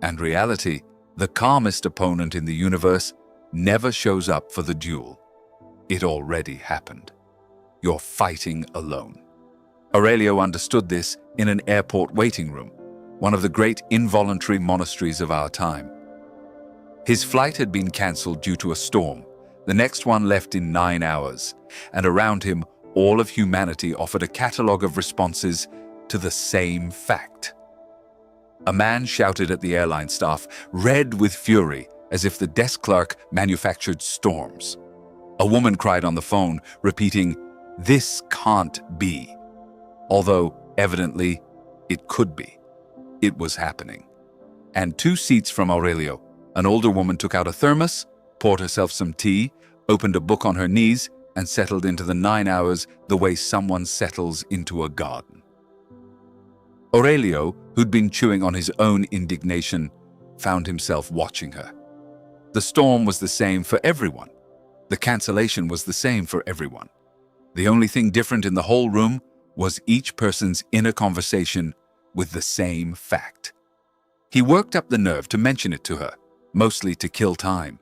Speaker 1: And reality, the calmest opponent in the universe, never shows up for the duel. It already happened. You're fighting alone. Aurelio understood this in an airport waiting room, one of the great involuntary monasteries of our time. His flight had been cancelled due to a storm. The next one left in 9 hours, and around him, all of humanity offered a catalogue of responses to the same fact. A man shouted at the airline staff, red with fury, as if the desk clerk manufactured storms. A woman cried on the phone, repeating, "This can't be," although, evidently, it could be. It was happening. And 2 seats from Aurelio, an older woman took out a thermos, poured herself some tea, opened a book on her knees, and settled into the 9 hours the way someone settles into a garden. Aurelio, who'd been chewing on his own indignation, found himself watching her. The storm was the same for everyone. The cancellation was the same for everyone. The only thing different in the whole room was each person's inner conversation with the same fact. He worked up the nerve to mention it to her, mostly to kill time.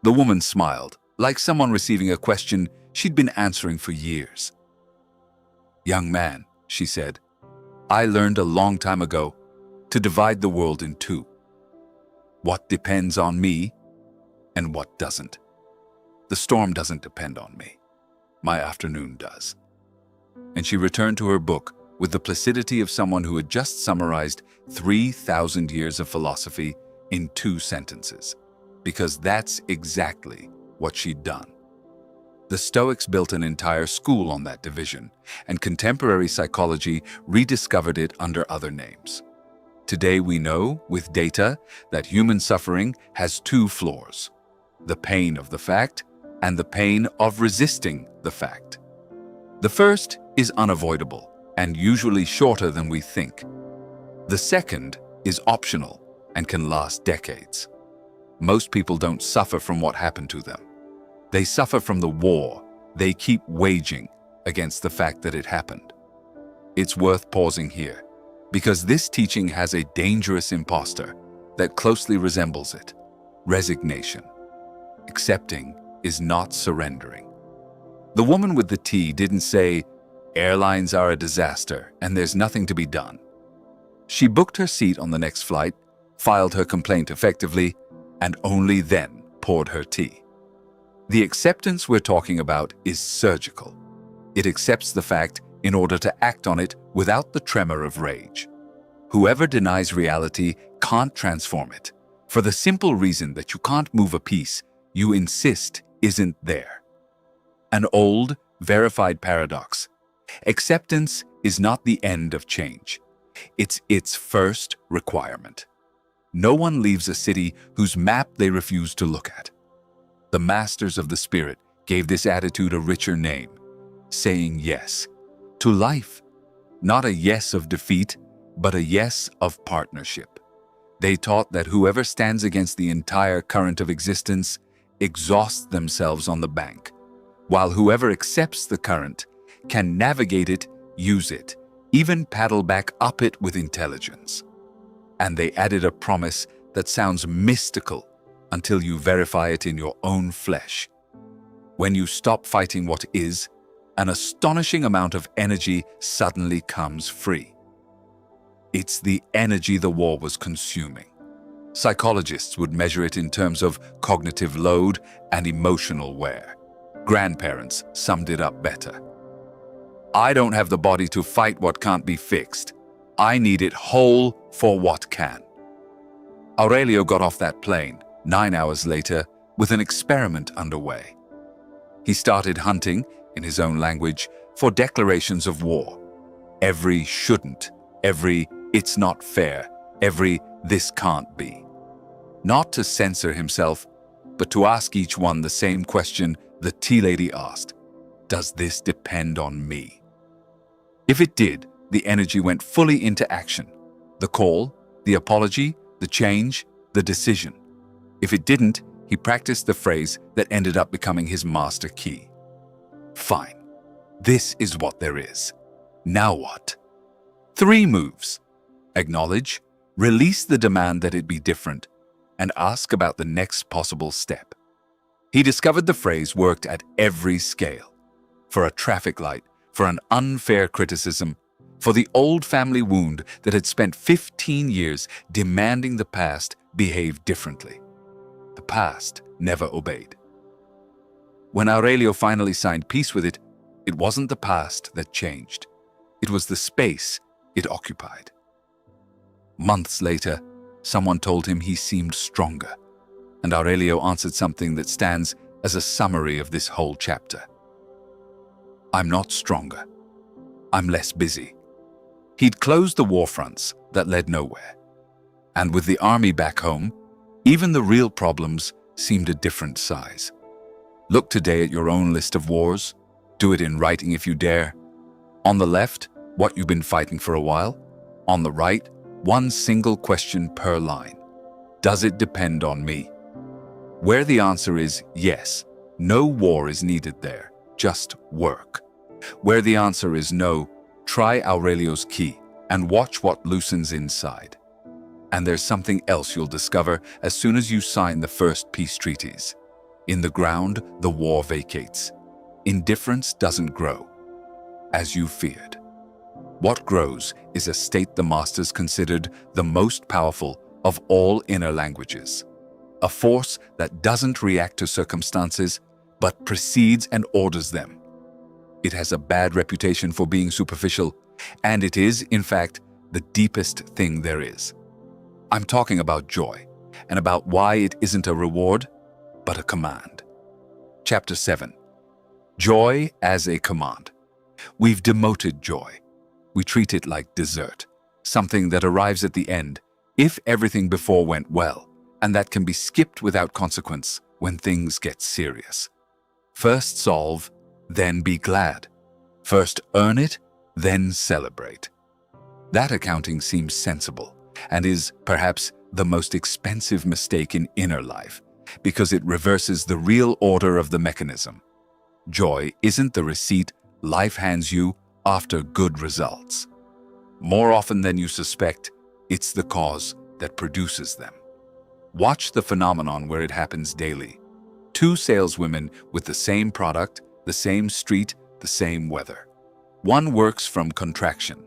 Speaker 1: The woman smiled, like someone receiving a question she'd been answering for years. "Young man," she said, "I learned a long time ago to divide the world in 2. What depends on me and what doesn't. The storm doesn't depend on me. My afternoon does." And she returned to her book with the placidity of someone who had just summarized 3,000 years of philosophy in 2 sentences, because that's exactly what she'd done. The Stoics built an entire school on that division, and contemporary psychology rediscovered it under other names. Today we know, with data, that human suffering has 2 floors: the pain of the fact and the pain of resisting the fact. The first is unavoidable and usually shorter than we think. The second is optional and can last decades. Most people don't suffer from what happened to them. They suffer from the war they keep waging against the fact that it happened. It's worth pausing here, because this teaching has a dangerous imposter that closely resembles it: resignation. Accepting is not surrendering. The woman with the tea didn't say, "Airlines are a disaster and there's nothing to be done." She booked her seat on the next flight, filed her complaint effectively, and only then poured her tea. The acceptance we're talking about is surgical. It accepts the fact in order to act on it without the tremor of rage. Whoever denies reality can't transform it, for the simple reason that you can't move a piece you insist isn't there. An old, verified paradox. Acceptance is not the end of change. It's its first requirement. No one leaves a city whose map they refuse to look at. The masters of the spirit gave this attitude a richer name: saying yes to life. Not a yes of defeat, but a yes of partnership. They taught that whoever stands against the entire current of existence exhausts themselves on the bank, while whoever accepts the current can navigate it, use it, even paddle back up it with intelligence. And they added a promise that sounds mystical until you verify it in your own flesh. When you stop fighting what is, an astonishing amount of energy suddenly comes free. It's the energy the war was consuming. Psychologists would measure it in terms of cognitive load and emotional wear. Grandparents summed it up better. "I don't have the body to fight what can't be fixed. I need it whole for what can." Aurelio got off that plane 9 hours later with an experiment underway. He started hunting, in his own language, for declarations of war. Every shouldn't, every it's not fair, every this can't be. Not to censor himself, but to ask each one the same question the tea lady asked: does this depend on me? If it did, the energy went fully into action. The call, the apology, the change, the decision. If it didn't, he practiced the phrase that ended up becoming his master key. Fine. This is what there is. Now what? 3 moves. Acknowledge, release the demand that it be different, and ask about the next possible step. He discovered the phrase worked at every scale. For a traffic light, for an unfair criticism, for the old family wound that had spent 15 years demanding the past behave differently. The past never obeyed. When Aurelio finally signed peace with it, it wasn't the past that changed. It was the space it occupied. Months later, someone told him he seemed stronger, and Aurelio answered something that stands as a summary of this whole chapter. I'm not stronger. I'm less busy. He'd closed the war fronts that led nowhere. And with the army back home, even the real problems seemed a different size. Look today at your own list of wars. Do it in writing if you dare. On the left, what you've been fighting for a while. On the right, one single question per line. Does it depend on me? Where the answer is yes, no war is needed there, just work. Where the answer is no, try Aurelio's key and watch what loosens inside. And there's something else you'll discover as soon as you sign the first peace treaties. In the ground, the war vacates. Indifference doesn't grow, as you feared. What grows is a state the masters considered the most powerful of all inner languages. A force that doesn't react to circumstances, but precedes and orders them. It has a bad reputation for being superficial, and it is, in fact, the deepest thing there is. I'm talking about joy, and about why it isn't a reward, but a command. Chapter 7. Joy as a command. We've demoted joy. We treat it like dessert, something that arrives at the end, if everything before went well, and that can be skipped without consequence when things get serious. First solve, then be glad. First earn it, then celebrate. That accounting seems sensible, and is, perhaps, the most expensive mistake in inner life, because it reverses the real order of the mechanism. Joy isn't the receipt life hands you after good results. More often than you suspect, it's the cause that produces them. Watch the phenomenon where it happens daily. Two saleswomen with the same product, the same street, the same weather. One works from contraction,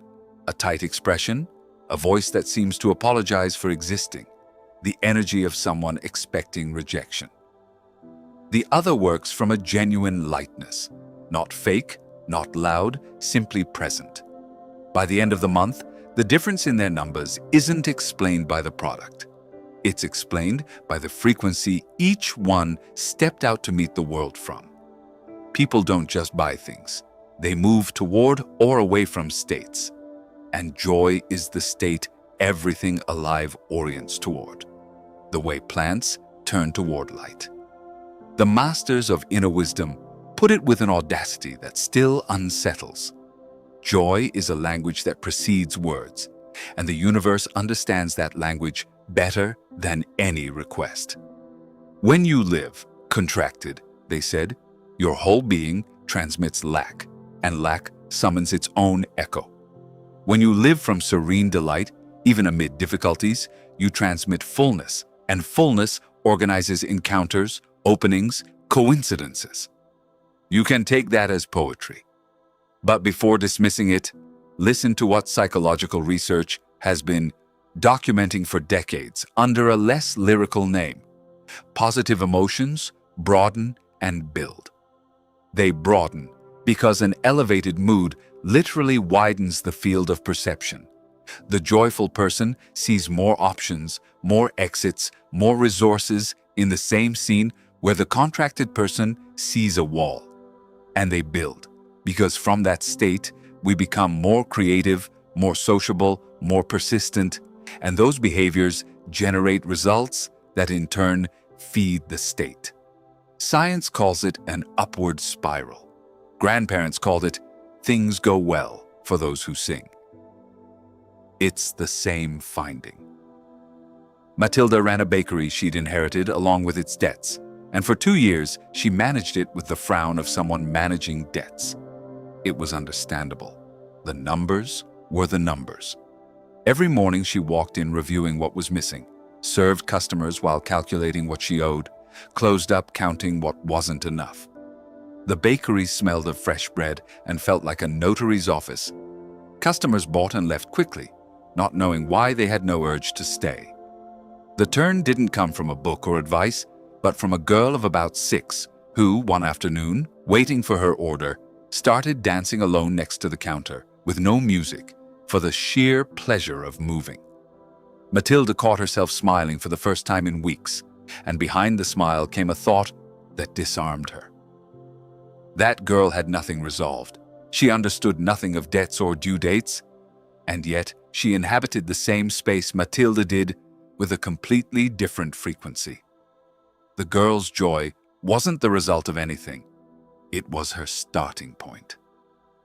Speaker 1: a tight expression, a voice that seems to apologize for existing, the energy of someone expecting rejection. The other works from a genuine lightness, not fake, not loud, simply present. By the end of the month, the difference in their numbers isn't explained by the product. It's explained by the frequency each one stepped out to meet the world from. People don't just buy things. They move toward or away from states. And joy is the state everything alive orients toward. The way plants turn toward light. The masters of inner wisdom put it with an audacity that still unsettles. Joy is a language that precedes words, and the universe understands that language better than any request. When you live contracted, they said, your whole being transmits lack, and lack summons its own echo. When you live from serene delight, even amid difficulties, you transmit fullness, and fullness organizes encounters, openings, coincidences. You can take that as poetry. But before dismissing it, listen to what psychological research has been documenting for decades under a less lyrical name. Positive emotions broaden and build. They broaden because an elevated mood literally widens the field of perception. The joyful person sees more options, more exits, more resources in the same scene where the contracted person sees a wall. And they build, because from that state, we become more creative, more sociable, more persistent, and those behaviors generate results that in turn feed the state. Science calls it an upward spiral. Grandparents called it things go well for those who sing. It's the same finding. Matilda ran a bakery she'd inherited along with its debts, and for 2 years she managed it with the frown of someone managing debts. It was understandable. The numbers were the numbers. Every morning she walked in reviewing what was missing, served customers while calculating what she owed, closed up counting what wasn't enough. The bakery smelled of fresh bread and felt like a notary's office. Customers bought and left quickly, not knowing why they had no urge to stay. The turn didn't come from a book or advice, but from a girl of about 6 who, one afternoon, waiting for her order, started dancing alone next to the counter, with no music, for the sheer pleasure of moving. Matilda caught herself smiling for the first time in weeks, and behind the smile came a thought that disarmed her. That girl had nothing resolved. She understood nothing of debts or due dates, and yet she inhabited the same space Matilda did, with a completely different frequency. The girl's joy wasn't the result of anything. It was her starting point.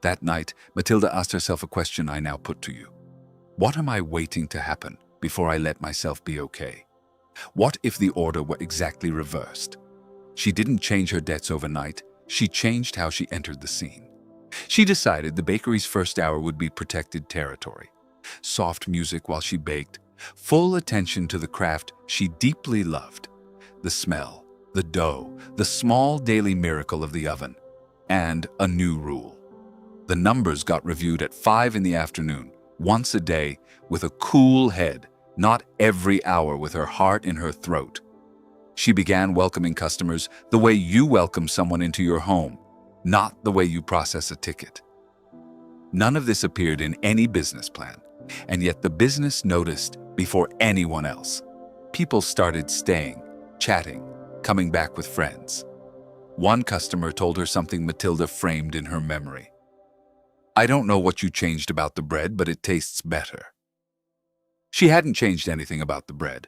Speaker 1: That night, Matilda asked herself a question I now put to you. What am I waiting to happen before I let myself be okay? What if the order were exactly reversed? She didn't change her debts overnight. She changed how she entered the scene. She decided the bakery's first hour would be protected territory. Soft music while she baked, full attention to the craft she deeply loved. The smell, the dough, the small daily miracle of the oven, and a new rule. The numbers got reviewed at 5 in the afternoon, once a day, with a cool head, not every hour with her heart in her throat. She began welcoming customers the way you welcome someone into your home, not the way you process a ticket. None of this appeared in any business plan, and yet the business noticed before anyone else. People started staying, chatting, coming back with friends. One customer told her something Matilda framed in her memory. I don't know what you changed about the bread, but it tastes better. She hadn't changed anything about the bread.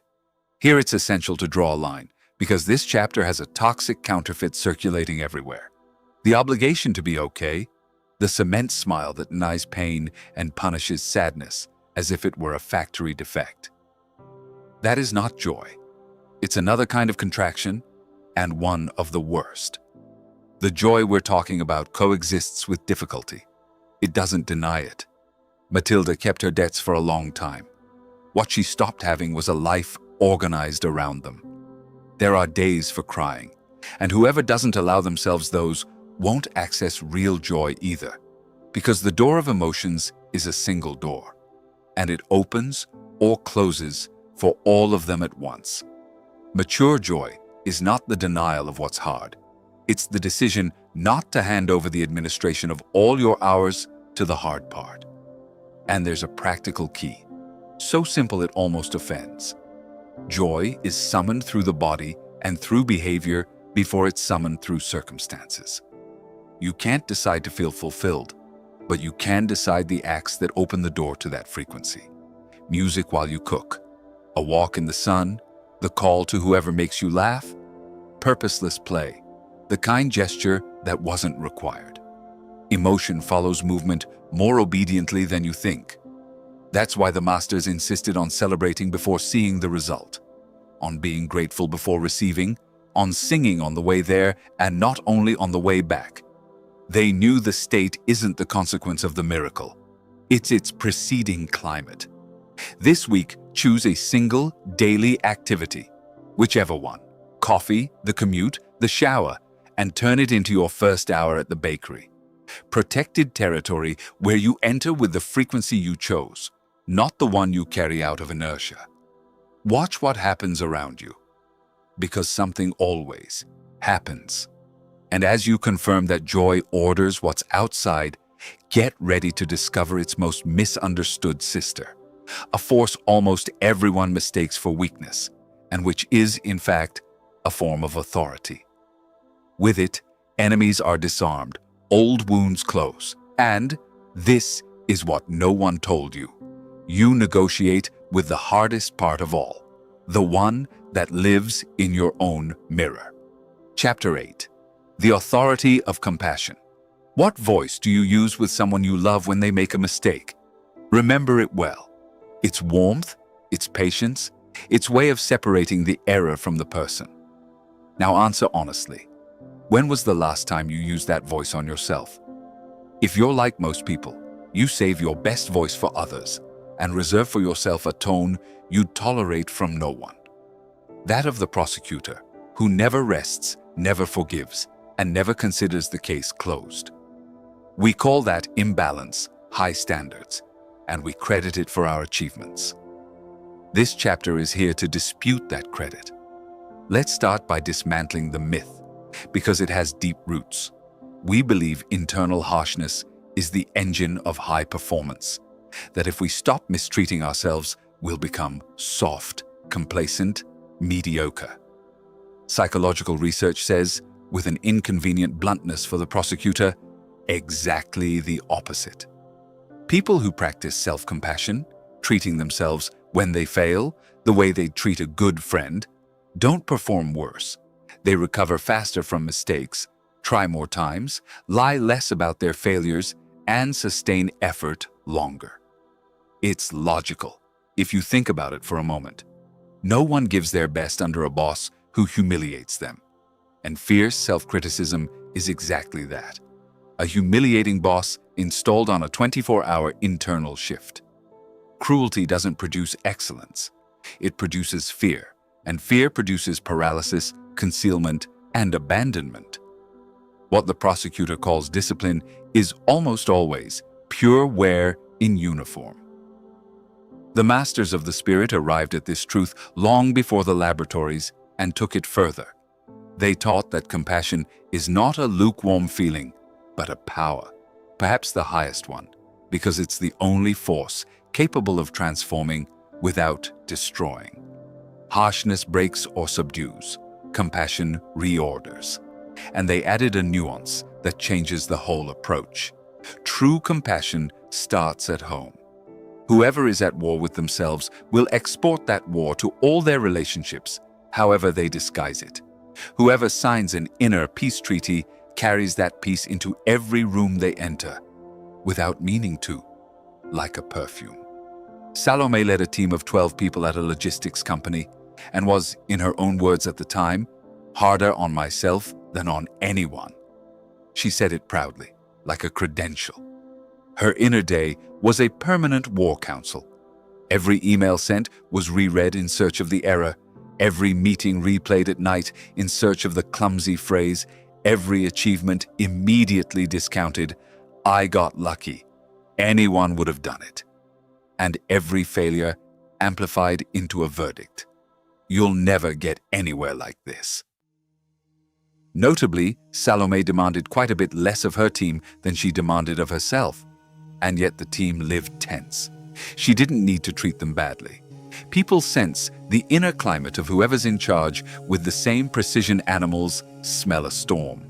Speaker 1: Here it's essential to draw a line, because this chapter has a toxic counterfeit circulating everywhere. The obligation to be okay, the cement smile that denies pain and punishes sadness as if it were a factory defect. That is not joy. It's another kind of contraction, and one of the worst. The joy we're talking about coexists with difficulty. It doesn't deny it. Matilda kept her debts for a long time. What she stopped having was a life organized around them. There are days for crying, and whoever doesn't allow themselves those won't access real joy either, because the door of emotions is a single door, and it opens or closes for all of them at once. Mature joy is not the denial of what's hard. It's the decision not to hand over the administration of all your hours to the hard part. And there's a practical key, so simple it almost offends. Joy is summoned through the body and through behavior before it's summoned through circumstances. You can't decide to feel fulfilled, but you can decide the acts that open the door to that frequency. Music while you cook, a walk in the sun, the call to whoever makes you laugh, purposeless play, the kind gesture that wasn't required. Emotion follows movement more obediently than you think. That's why the masters insisted on celebrating before seeing the result, on being grateful before receiving, on singing on the way there and not only on the way back. They knew the state isn't the consequence of the miracle. It's its preceding climate. This week, choose a single daily activity, whichever one, coffee, the commute, the shower, and turn it into your first hour at the bakery. Protected territory where you enter with the frequency you chose, not the one you carry out of inertia. Watch what happens around you, because something always happens. And as you confirm that joy orders what's outside, get ready to discover its most misunderstood sister, a force almost everyone mistakes for weakness, and which is, in fact, a form of authority. With it, enemies are disarmed, old wounds close, and this is what no one told you. You negotiate with the hardest part of all, the one that lives in your own mirror. Chapter 8. The Authority of Compassion. What voice do you use with someone you love when they make a mistake? Remember it well. Its warmth, its patience, its way of separating the error from the person. Now answer honestly. When was the last time you used that voice on yourself? If you're like most people, you save your best voice for others and reserve for yourself a tone you'd tolerate from no one. That of the prosecutor, who never rests, never forgives, and never considers the case closed. We call that imbalance high standards, and we credit it for our achievements. This chapter is here to dispute that credit. Let's start by dismantling the myth, because it has deep roots. We believe internal harshness is the engine of high performance, that if we stop mistreating ourselves, we'll become soft, complacent, mediocre. Psychological research says, with an inconvenient bluntness for the prosecutor, exactly the opposite. People who practice self-compassion, treating themselves when they fail, the way they'd treat a good friend, don't perform worse. They recover faster from mistakes, try more times, lie less about their failures, and sustain effort longer. It's logical, if you think about it for a moment. No one gives their best under a boss who humiliates them. And fierce self-criticism is exactly that. A humiliating boss installed on a 24-hour internal shift. Cruelty doesn't produce excellence. It produces fear, and fear produces paralysis, concealment, and abandonment. What the prosecutor calls discipline is almost always pure wear in uniform. The masters of the spirit arrived at this truth long before the laboratories and took it further. They taught that compassion is not a lukewarm feeling, but a power, perhaps the highest one, because it's the only force capable of transforming without destroying. Harshness breaks or subdues, compassion reorders. And they added a nuance that changes the whole approach. True compassion starts at home. Whoever is at war with themselves will export that war to all their relationships, however they disguise it. Whoever signs an inner peace treaty carries that peace into every room they enter, without meaning to, like a perfume. Salome led a team of 12 people at a logistics company and was, in her own words at the time, harder on myself than on anyone. She said it proudly, like a credential. Her inner day was a permanent war council. Every email sent was reread in search of the error, every meeting replayed at night in search of the clumsy phrase, every achievement immediately discounted. I got lucky. Anyone would have done it. And every failure amplified into a verdict. You'll never get anywhere like this. Notably, Salome demanded quite a bit less of her team than she demanded of herself, and yet the team lived tense. She didn't need to treat them badly. People sense the inner climate of whoever's in charge with the same precision animals smell a storm.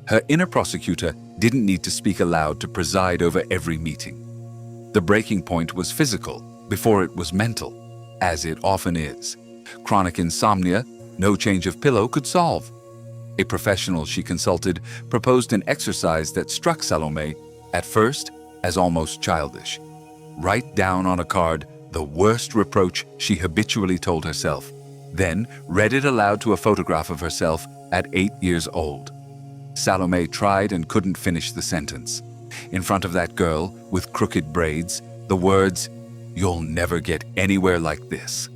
Speaker 1: Her inner prosecutor didn't need to speak aloud to preside over every meeting. The breaking point was physical before it was mental, as it often is. Chronic insomnia, no change of pillow could solve. A professional she consulted proposed an exercise that struck Salome, at first, as almost childish. Write down on a card the worst reproach she habitually told herself, then read it aloud to a photograph of herself at 8 years old. Salome tried and couldn't finish the sentence. In front of that girl, with crooked braids, the words, "You'll never get anywhere like this,"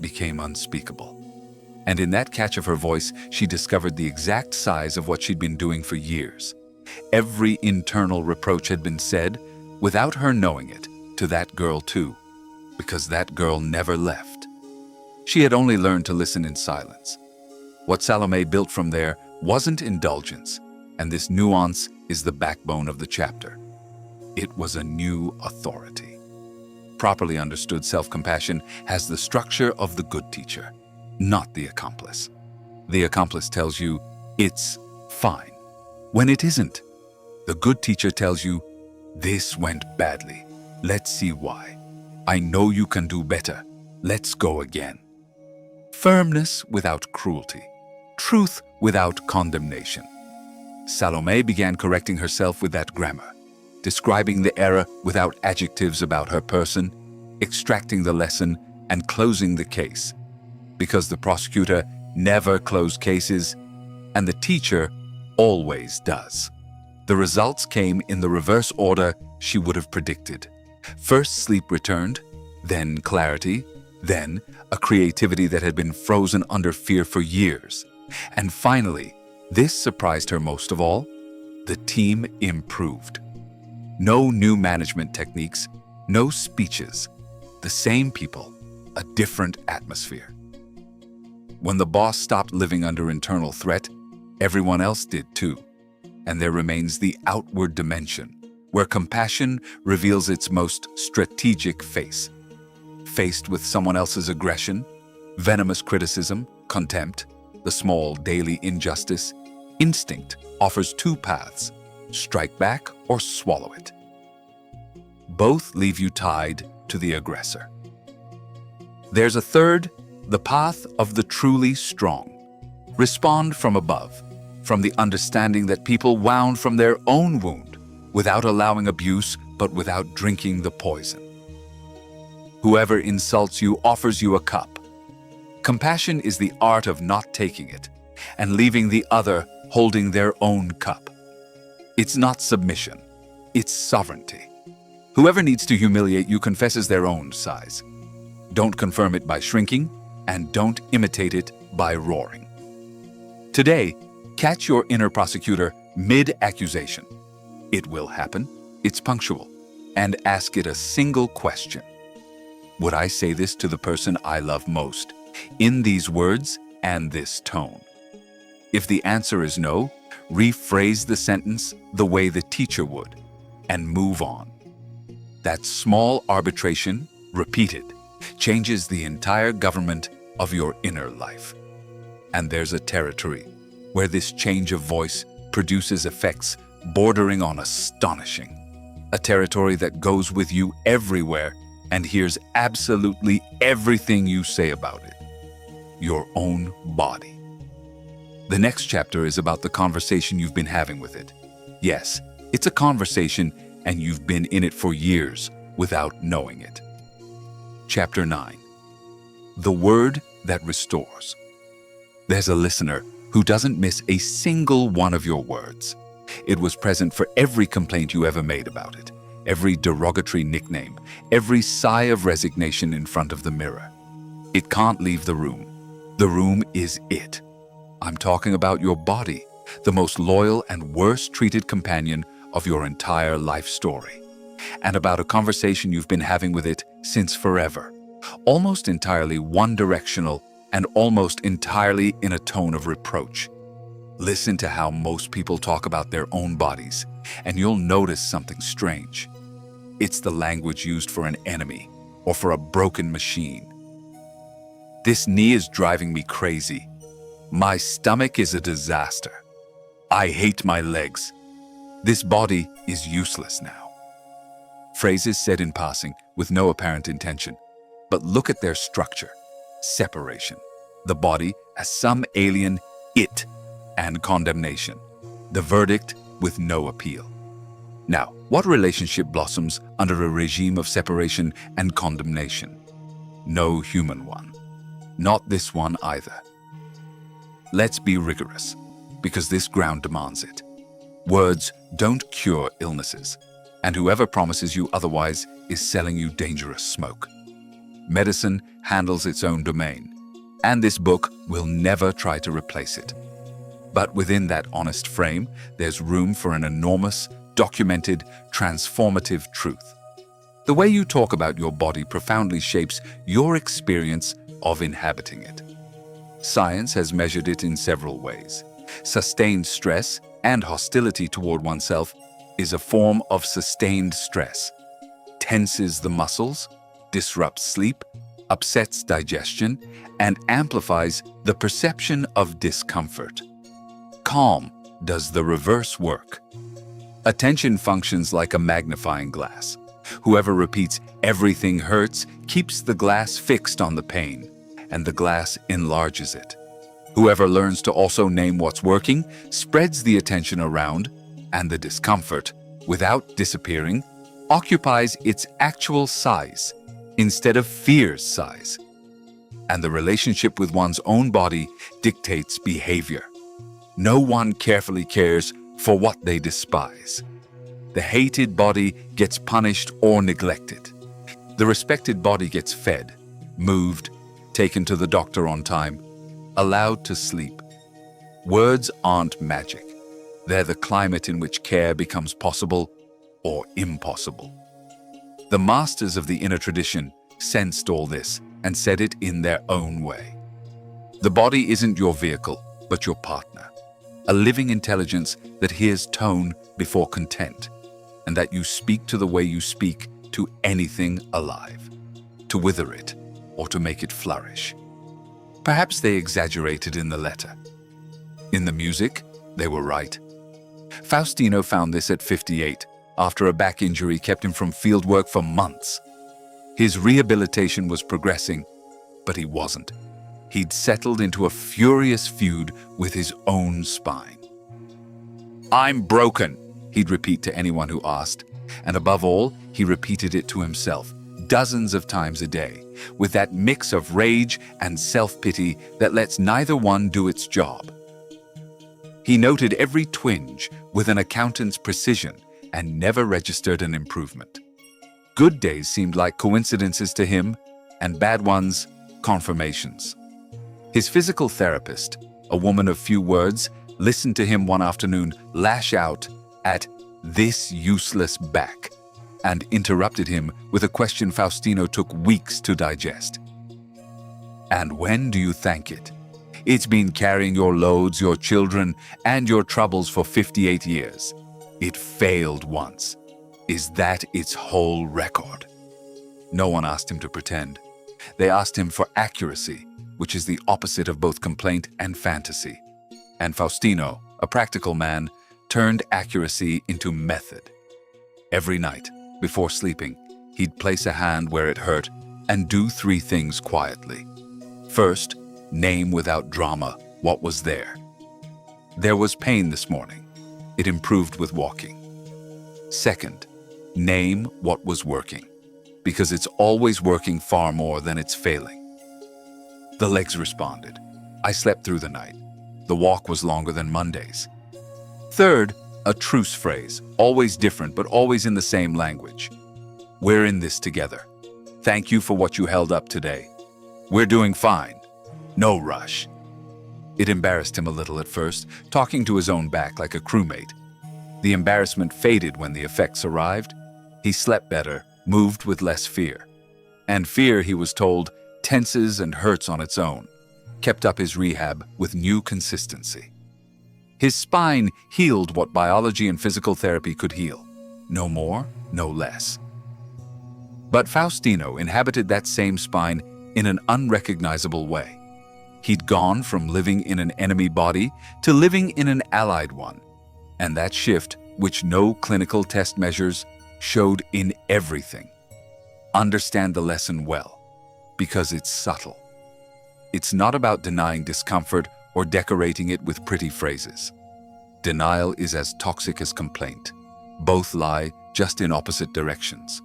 Speaker 1: became unspeakable. And in that catch of her voice, she discovered the exact size of what she'd been doing for years. Every internal reproach had been said, without her knowing it, to that girl too, because that girl never left. She had only learned to listen in silence. What Salome built from there wasn't indulgence, and this nuance is the backbone of the chapter. It was a new authority. Properly understood self-compassion has the structure of the good teacher, not the accomplice. The accomplice tells you, it's fine, when it isn't. The good teacher tells you, this went badly. Let's see why. I know you can do better. Let's go again. Firmness without cruelty. Truth without condemnation. Salome began correcting herself with that grammar, describing the error without adjectives about her person, extracting the lesson, and closing the case. Because the prosecutor never closed cases, and the teacher always does. The results came in the reverse order she would have predicted. First sleep returned, then clarity, then a creativity that had been frozen under fear for years, and finally, This surprised her most of all. The team improved. No new management techniques, no speeches. The same people, a different atmosphere. When the boss stopped living under internal threat, everyone else did too. And there remains the outward dimension, where compassion reveals its most strategic face. Faced with someone else's aggression, venomous criticism, contempt, the small daily injustice, instinct offers two paths: strike back or swallow it. Both leave you tied to the aggressor. There's a third, the path of the truly strong. Respond from above, from the understanding that people wound from their own wound, without allowing abuse, but without drinking the poison. Whoever insults you offers you a cup. Compassion is the art of not taking it, and leaving the other holding their own cup. It's not submission, it's sovereignty. Whoever needs to humiliate you confesses their own size. Don't confirm it by shrinking, and don't imitate it by roaring. Today, catch your inner prosecutor mid-accusation. It will happen, it's punctual, and ask it a single question. Would I say this to the person I love most, in these words and this tone? If the answer is no, rephrase the sentence the way the teacher would, and move on. That small arbitration, repeated, changes the entire government of your inner life. And there's a territory where this change of voice produces effects bordering on astonishing. A territory that goes with you everywhere and hears absolutely everything you say about it. Your own body. The next chapter is about the conversation you've been having with it. Yes, it's a conversation, and you've been in it for years without knowing it. Chapter 9. The word that restores. There's a listener who doesn't miss a single one of your words. It was present for every complaint you ever made about it, every derogatory nickname, every sigh of resignation in front of the mirror. It can't leave the room. The room is it. I'm talking about your body, the most loyal and worst-treated companion of your entire life story, and about a conversation you've been having with it since forever, almost entirely one-directional and almost entirely in a tone of reproach. Listen to how most people talk about their own bodies, and you'll notice something strange. It's the language used for an enemy or for a broken machine. This knee is driving me crazy. My stomach is a disaster. I hate my legs. This body is useless now. Phrases said in passing with no apparent intention, but look at their structure. Separation. The body as some alien it, and condemnation. The verdict with no appeal. Now, what relationship blossoms under a regime of separation and condemnation? No human one. Not this one either. Let's be rigorous, because this ground demands it. Words don't cure illnesses, and whoever promises you otherwise is selling you dangerous smoke. Medicine handles its own domain, and this book will never try to replace it. But within that honest frame, there's room for an enormous, documented, transformative truth. The way you talk about your body profoundly shapes your experience of inhabiting it. Science has measured it in several ways. Sustained stress and hostility toward oneself is a form of sustained stress. Tenses the muscles, disrupts sleep, upsets digestion, and amplifies the perception of discomfort. Calm does the reverse work. Attention functions like a magnifying glass. Whoever repeats "everything hurts" keeps the glass fixed on the pain, and the glass enlarges it. Whoever learns to also name what's working spreads the attention around, and the discomfort, without disappearing, occupies its actual size instead of fear's size. And the relationship with one's own body dictates behavior. No one carefully cares for what they despise. The hated body gets punished or neglected. The respected body gets fed, moved, taken to the doctor on time, allowed to sleep. Words aren't magic. They're the climate in which care becomes possible or impossible. The masters of the inner tradition sensed all this and said it in their own way. The body isn't your vehicle, but your partner. A living intelligence that hears tone before content, and that you speak to the way you speak to anything alive, to wither it or to make it flourish. Perhaps they exaggerated in the letter. In the music, they were right. Faustino found this at 58, after a back injury kept him from field work for months. His rehabilitation was progressing, but he wasn't. He'd settled into a furious feud with his own spine. "I'm broken," he'd repeat to anyone who asked, and above all, he repeated it to himself dozens of times a day, with that mix of rage and self-pity that lets neither one do its job. He noted every twinge with an accountant's precision and never registered an improvement. Good days seemed like coincidences to him, and bad ones, confirmations. His physical therapist, a woman of few words, listened to him one afternoon lash out at this useless back and interrupted him with a question Faustino took weeks to digest. "And when do you thank it? It's been carrying your loads, your children, and your troubles for 58 years. It failed once. Is that its whole record?" No one asked him to pretend. They asked him for accuracy, which is the opposite of both complaint and fantasy. And Faustino, a practical man, turned accuracy into method. Every night, before sleeping, he'd place a hand where it hurt and do 3 things quietly. First, name without drama what was there. There was pain this morning. It improved with walking. Second, name what was working, because it's always working far more than it's failing. The legs responded. I slept through the night. The walk was longer than Monday's. Third, a truce phrase, always different but always in the same language. We're in this together. Thank you for what you held up today. We're doing fine. No rush. It embarrassed him a little at first, talking to his own back like a crewmate. The embarrassment faded when the effects arrived. He slept better, moved with less fear. And fear, he was told, tenses and hurts on its own, kept up his rehab with new consistency. His spine healed what biology and physical therapy could heal. No more, no less. But Faustino inhabited that same spine in an unrecognizable way. He'd gone from living in an enemy body to living in an allied one. And that shift, which no clinical test measures, showed in everything. Understand the lesson well, because it's subtle. It's not about denying discomfort or decorating it with pretty phrases. Denial is as toxic as complaint. Both lie just in opposite directions.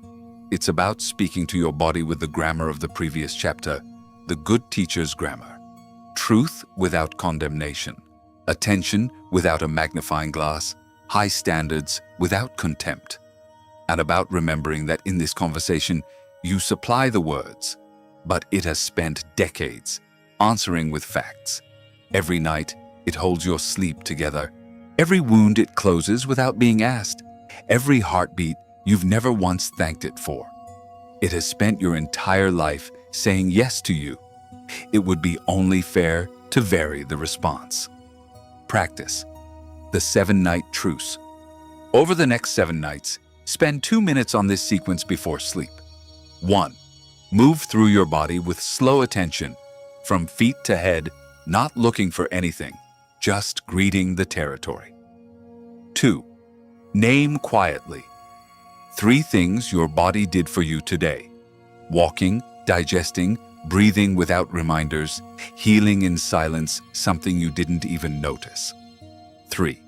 Speaker 1: It's about speaking to your body with the grammar of the previous chapter, the good teacher's grammar. Truth without condemnation. Attention without a magnifying glass. High standards without contempt. And about remembering that in this conversation, you supply the words, but it has spent decades answering with facts. Every night, it holds your sleep together. Every wound it closes without being asked. Every heartbeat you've never once thanked it for. It has spent your entire life saying yes to you. It would be only fair to vary the response. Practice. The 7-night truce. Over the next 7 nights, spend 2 minutes on this sequence before sleep. 1. Move through your body with slow attention, from feet to head, not looking for anything, just greeting the territory. 2. Name quietly 3 things your body did for you today. Walking, digesting, breathing without reminders, healing in silence, something you didn't even notice. 3.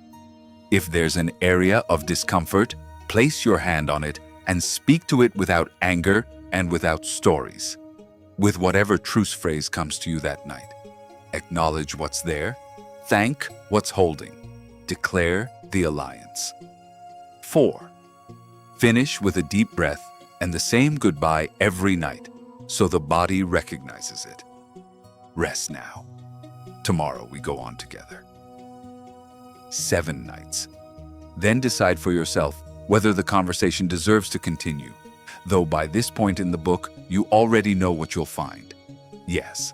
Speaker 1: If there's an area of discomfort, place your hand on it and speak to it without anger and without stories. With whatever truce phrase comes to you that night. Acknowledge what's there, thank what's holding, declare the alliance. 4. Finish with a deep breath and the same goodbye every night, so the body recognizes it. Rest now. Tomorrow we go on together. 7 nights. Then decide for yourself whether the conversation deserves to continue, though by this point in the book, you already know what you'll find. Yes.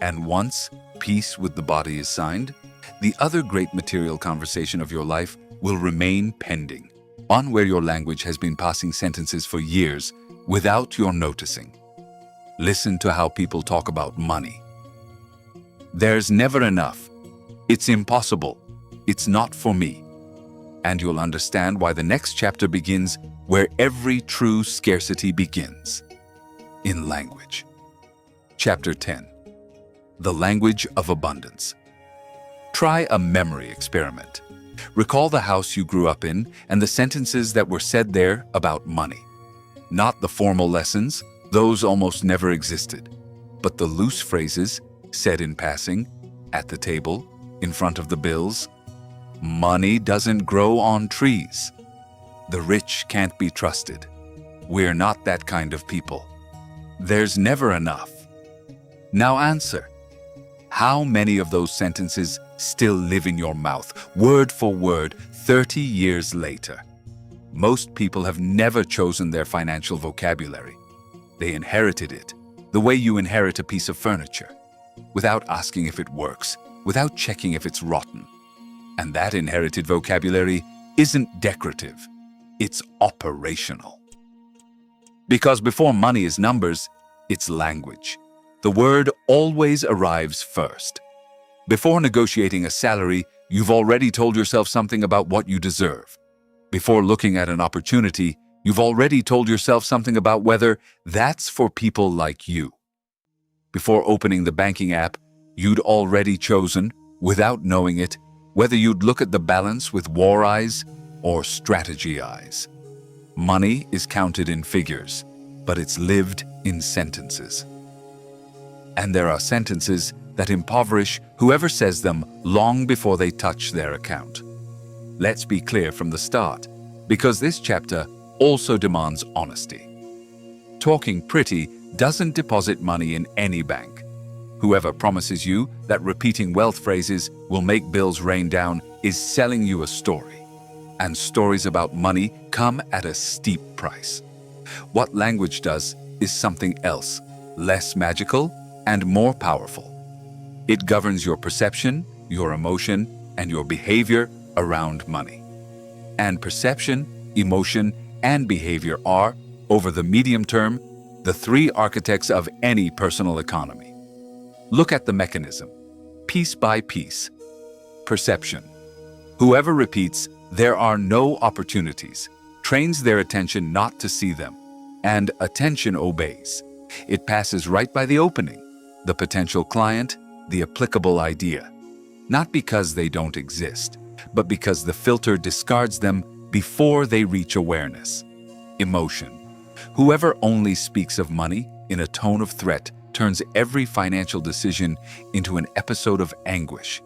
Speaker 1: And once peace with the body is signed, the other great material conversation of your life will remain pending, one where your language has been passing sentences for years without your noticing. Listen to how people talk about money. There's never enough. It's impossible. It's not for me. And you'll understand why the next chapter begins where every true scarcity begins. In language. Chapter 10. The language of abundance. Try a memory experiment. Recall the house you grew up in and the sentences that were said there about money. Not the formal lessons, those almost never existed, but the loose phrases said in passing, at the table, in front of the bills. Money doesn't grow on trees. The rich can't be trusted. We're not that kind of people. There's never enough. Now answer. How many of those sentences still live in your mouth, word for word, 30 years later? Most people have never chosen their financial vocabulary. They inherited it, the way you inherit a piece of furniture, without asking if it works, without checking if it's rotten. And that inherited vocabulary isn't decorative, it's operational. Because before money is numbers, it's language. The word always arrives first. Before negotiating a salary, you've already told yourself something about what you deserve. Before looking at an opportunity, you've already told yourself something about whether that's for people like you. Before opening the banking app, you'd already chosen, without knowing it, whether you'd look at the balance with war eyes or strategy eyes. Money is counted in figures, but it's lived in sentences. And there are sentences that impoverish whoever says them long before they touch their account. Let's be clear from the start, because this chapter also demands honesty. Talking pretty doesn't deposit money in any bank. Whoever promises you that repeating wealth phrases will make bills rain down is selling you a story. And stories about money come at a steep price. What language does is something else, less magical and more powerful. It governs your perception, your emotion, and your behavior around money. And perception, emotion, and behavior are, over the medium term, the 3 architects of any personal economy. Look at the mechanism, piece by piece. Perception. Whoever repeats, "There are no opportunities," trains their attention not to see them, and attention obeys. It passes right by the opening, the potential client, the applicable idea. Not because they don't exist, but because the filter discards them before they reach awareness. Emotion. Whoever only speaks of money in a tone of threat turns every financial decision into an episode of anguish,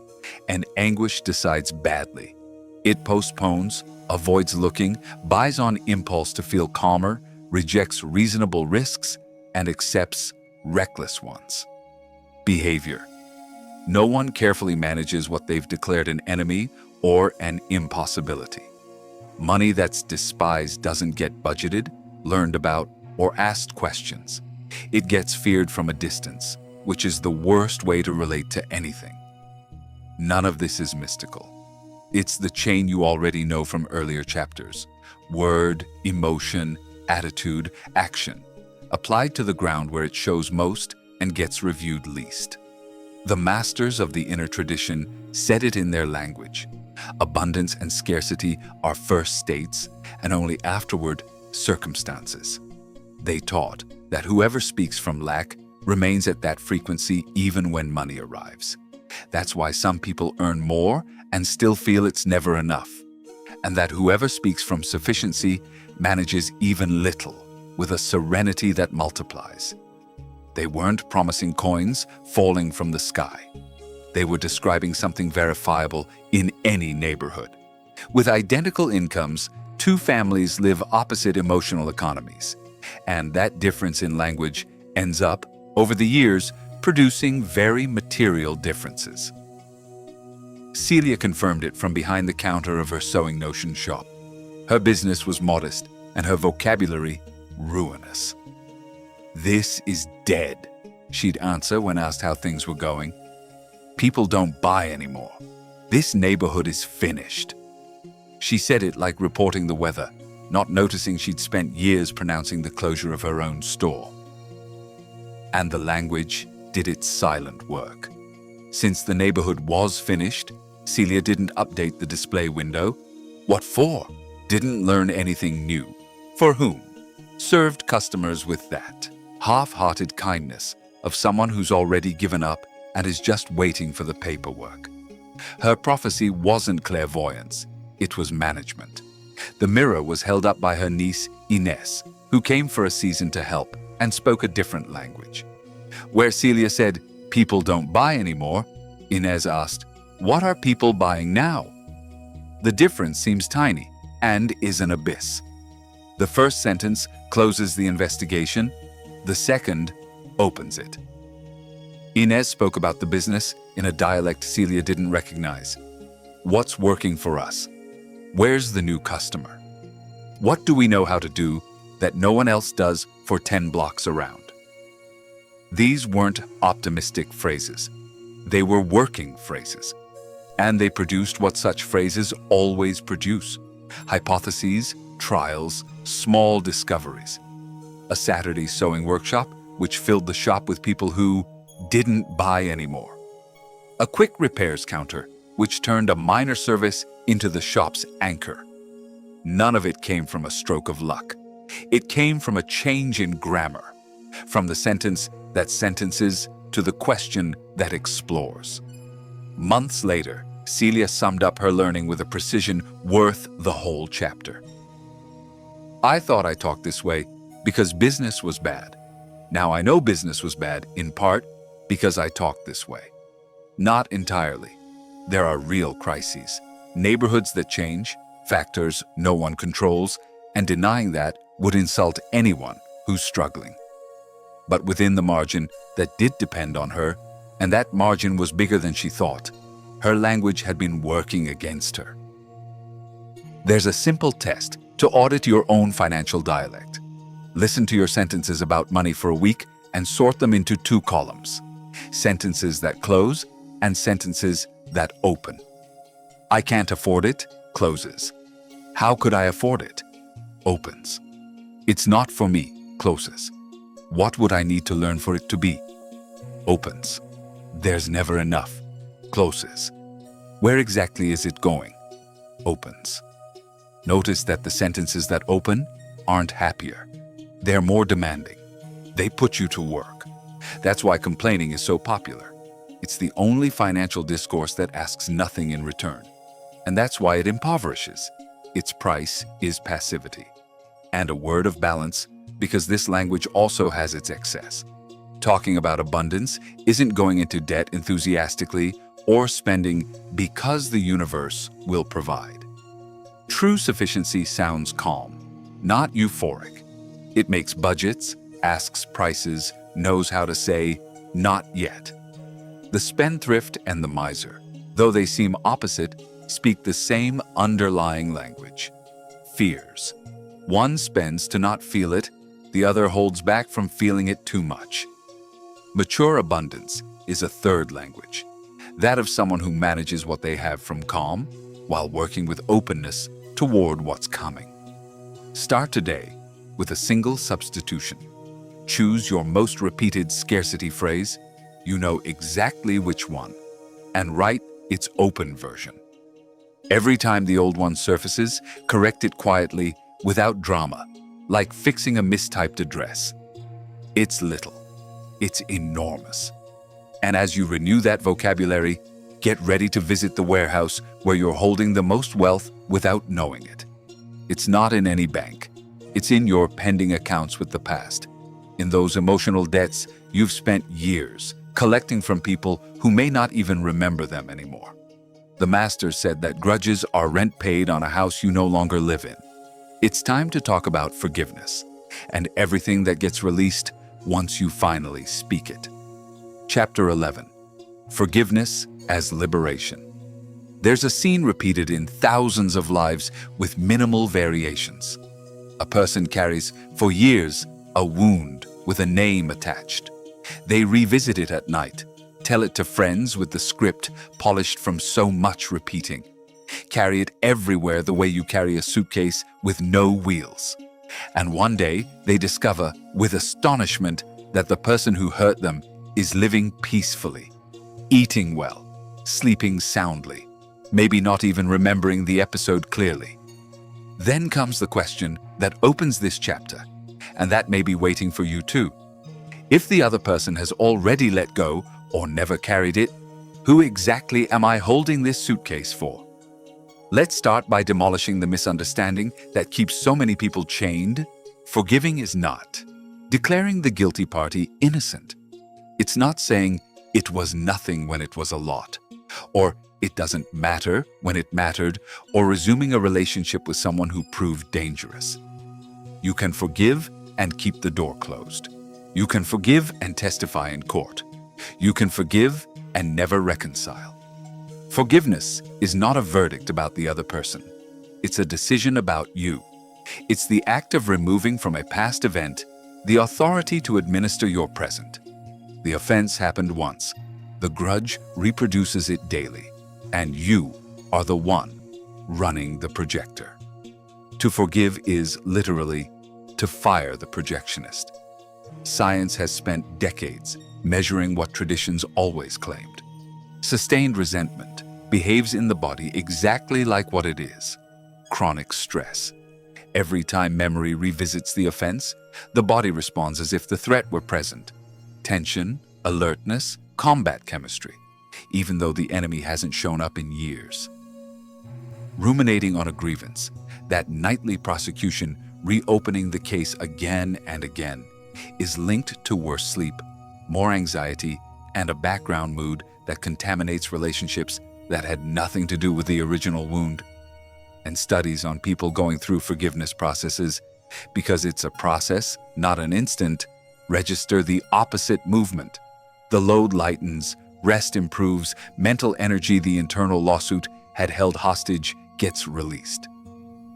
Speaker 1: and anguish decides badly. It postpones, avoids looking, buys on impulse to feel calmer, rejects reasonable risks, and accepts reckless ones. Behavior. No one carefully manages what they've declared an enemy or an impossibility. Money that's despised doesn't get budgeted, learned about, or asked questions. It gets feared from a distance, which is the worst way to relate to anything. None of this is mystical. It's the chain you already know from earlier chapters. Word, emotion, attitude, action, applied to the ground where it shows most and gets reviewed least. The masters of the inner tradition said it in their language. Abundance and scarcity are first states, and only afterward, circumstances. They taught that whoever speaks from lack remains at that frequency even when money arrives. That's why some people earn more and still feel it's never enough, and that whoever speaks from sufficiency manages even little with a serenity that multiplies. They weren't promising coins falling from the sky. They were describing something verifiable in any neighborhood. With identical incomes, 2 families live opposite emotional economies, and that difference in language ends up, over the years, producing very material differences. Celia confirmed it from behind the counter of her sewing notion shop. Her business was modest and her vocabulary ruinous. "This is dead," she'd answer when asked how things were going. "People don't buy anymore. This neighborhood is finished." She said it like reporting the weather, not noticing she'd spent years pronouncing the closure of her own store. And the language did its silent work. Since the neighborhood was finished, Celia didn't update the display window. What for? Didn't learn anything new. For whom? Served customers with that half-hearted kindness of someone who's already given up and is just waiting for the paperwork. Her prophecy wasn't clairvoyance, it was management. The mirror was held up by her niece, Inés, who came for a season to help and spoke a different language. Where Celia said, "People don't buy anymore," Inés asked, "What are people buying now?" The difference seems tiny and is an abyss. The first sentence closes the investigation, the second opens it. Inés spoke about the business in a dialect Celia didn't recognize. What's working for us? Where's the new customer? What do we know how to do that no one else does for 10 blocks around? These weren't optimistic phrases. They were working phrases. And they produced what such phrases always produce: hypotheses, trials, small discoveries. A Saturday sewing workshop, which filled the shop with people who didn't buy anymore. A quick repairs counter, which turned a minor service into the shop's anchor. None of it came from a stroke of luck. It came from a change in grammar, from the sentence that sentences to the question that explores. Months later, Celia summed up her learning with a precision worth the whole chapter. "I thought I talked this way because business was bad. Now I know business was bad, in part, because I talked this way. Not entirely. There are real crises, neighborhoods that change, factors no one controls, and denying that would insult anyone who's struggling. But within the margin that did depend on her, and that margin was bigger than she thought, her language had been working against her. There's a simple test to audit your own financial dialect. Listen to your sentences about money for a week and sort them into 2 columns: sentences that close and sentences that open. "I can't afford it" closes. "How could I afford it?" opens. "It's not for me" closes. "What would I need to learn for it to be?" opens. "There's never enough" closes. "Where exactly is it going?" opens. Notice that the sentences that open aren't happier. They're more demanding. They put you to work. That's why complaining is so popular. It's the only financial discourse that asks nothing in return. And that's why it impoverishes. Its price is passivity. And a word of balance, because this language also has its excess. Talking about abundance isn't going into debt enthusiastically or spending because the universe will provide. True sufficiency sounds calm, not euphoric. It makes budgets, asks prices, knows how to say, "not yet." The spendthrift and the miser, though they seem opposite, speak the same underlying language: fears. One spends to not feel it, the other holds back from feeling it too much. Mature abundance is a third language, that of someone who manages what they have from calm while working with openness toward what's coming. Start today with a single substitution. Choose your most repeated scarcity phrase, you know exactly which one, and write its open version. Every time the old one surfaces, correct it quietly, without drama, like fixing a mistyped address. It's little. It's enormous. And as you renew that vocabulary, get ready to visit the warehouse where you're holding the most wealth without knowing it. It's not in any bank. It's in your pending accounts with the past, in those emotional debts you've spent years collecting from people who may not even remember them anymore. The master said that grudges are rent paid on a house you no longer live in. It's time to talk about forgiveness and everything that gets released once you finally speak it. Chapter 11. Forgiveness as Liberation. There's a scene repeated in thousands of lives with minimal variations. A person carries, for years, a wound with a name attached. They revisit it at night, tell it to friends with the script polished from so much repeating. Carry it everywhere the way you carry a suitcase with no wheels. And one day, they discover, with astonishment, that the person who hurt them is living peacefully, eating well, sleeping soundly, maybe not even remembering the episode clearly. Then comes the question that opens this chapter, and that may be waiting for you too. If the other person has already let go or never carried it, who exactly am I holding this suitcase for? Let's start by demolishing the misunderstanding that keeps so many people chained. Forgiving is not declaring the guilty party innocent. It's not saying it was nothing when it was a lot, or it doesn't matter when it mattered, or resuming a relationship with someone who proved dangerous. You can forgive and keep the door closed. You can forgive and testify in court. You can forgive and never reconcile. Forgiveness is not a verdict about the other person. It's a decision about you. It's the act of removing from a past event the authority to administer your present. The offense happened once. The grudge reproduces it daily, and you are the one running the projector. To forgive is literally to fire the projectionist. Science has spent decades measuring what traditions always claimed. Sustained resentment behaves in the body exactly like what it is: chronic stress. Every time memory revisits the offense, the body responds as if the threat were present. Tension, alertness, combat chemistry, even though the enemy hasn't shown up in years. Ruminating on a grievance, that nightly prosecution reopening the case again and again, is linked to worse sleep, more anxiety, and a background mood that contaminates relationships that had nothing to do with the original wound. And studies on people going through forgiveness processes, because it's a process, not an instant, register the opposite movement. The load lightens, rest improves, mental energy the internal lawsuit had held hostage gets released.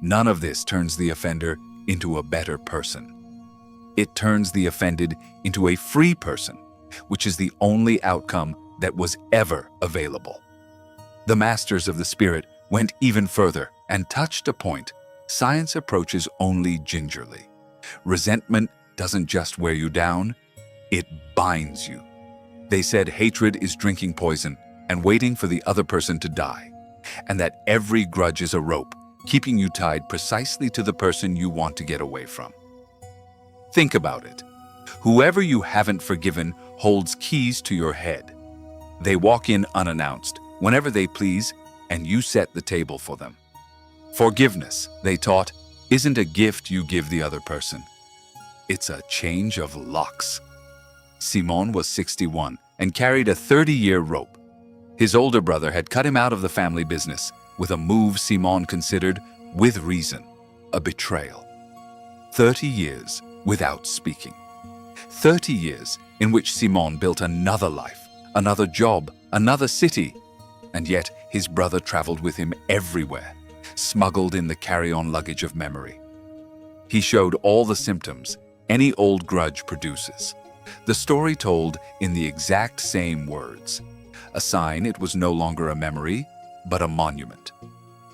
Speaker 1: None of this turns the offender into a better person. It turns the offended into a free person, which is the only outcome that was ever available. The masters of the spirit went even further and touched a point science approaches only gingerly. Resentment doesn't just wear you down, it binds you. They said hatred is drinking poison and waiting for the other person to die, and that every grudge is a rope, keeping you tied precisely to the person you want to get away from. Think about it. Whoever you haven't forgiven holds keys to your head. They walk in unannounced, whenever they please, and you set the table for them. Forgiveness, they taught, isn't a gift you give the other person. It's a change of locks. Simon was 61 and carried a 30-year rope. His older brother had cut him out of the family business with a move Simon considered, with reason, a betrayal. 30 years without speaking. 30 years in which Simon built another life, another job, another city, and yet his brother traveled with him everywhere, smuggled in the carry-on luggage of memory. He showed all the symptoms any old grudge produces. The story told in the exact same words. A sign it was no longer a memory, but a monument.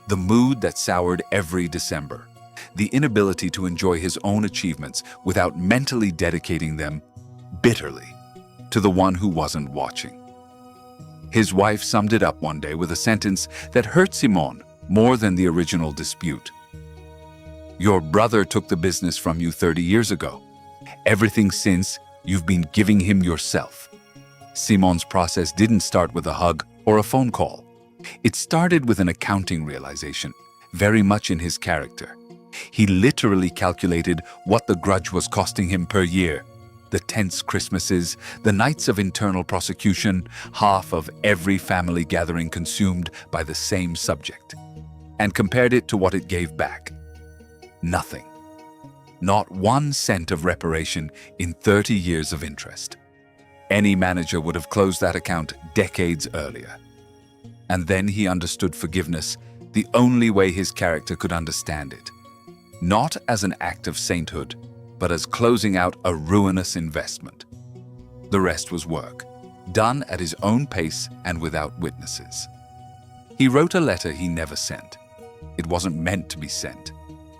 Speaker 1: The mood that soured every December. The inability to enjoy his own achievements without mentally dedicating them, bitterly, to the one who wasn't watching. His wife summed it up one day with a sentence that hurt Simon more than the original dispute. Your brother took the business from you 30 years ago. Everything since, you've been giving him yourself. Simon's process didn't start with a hug or a phone call. It started with an accounting realization, very much in his character. He literally calculated what the grudge was costing him per year. The tense Christmases, the nights of internal prosecution, half of every family gathering consumed by the same subject, and compared it to what it gave back. Nothing. Not 1 cent of reparation in 30 years of interest. Any manager would have closed that account decades earlier. And then he understood forgiveness the only way his character could understand it. Not as an act of sainthood, but as closing out a ruinous investment. The rest was work, done at his own pace and without witnesses. He wrote a letter he never sent. It wasn't meant to be sent.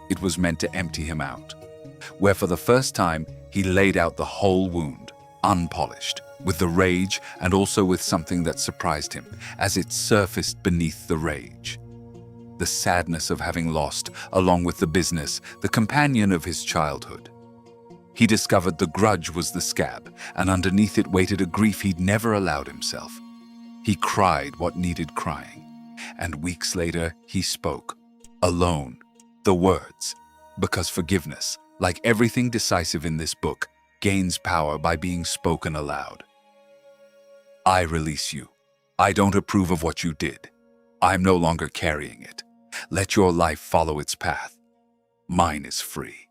Speaker 1: It was meant to empty him out, where for the first time he laid out the whole wound, unpolished, with the rage and also with something that surprised him as it surfaced beneath the rage. The sadness of having lost, along with the business, the companion of his childhood. He discovered the grudge was the scab, and underneath it waited a grief he'd never allowed himself. He cried what needed crying, and weeks later he spoke, alone, the words, because forgiveness, like everything decisive in this book, gains power by being spoken aloud. I release you. I don't approve of what you did. I'm no longer carrying it. Let your life follow its path. Mine is free.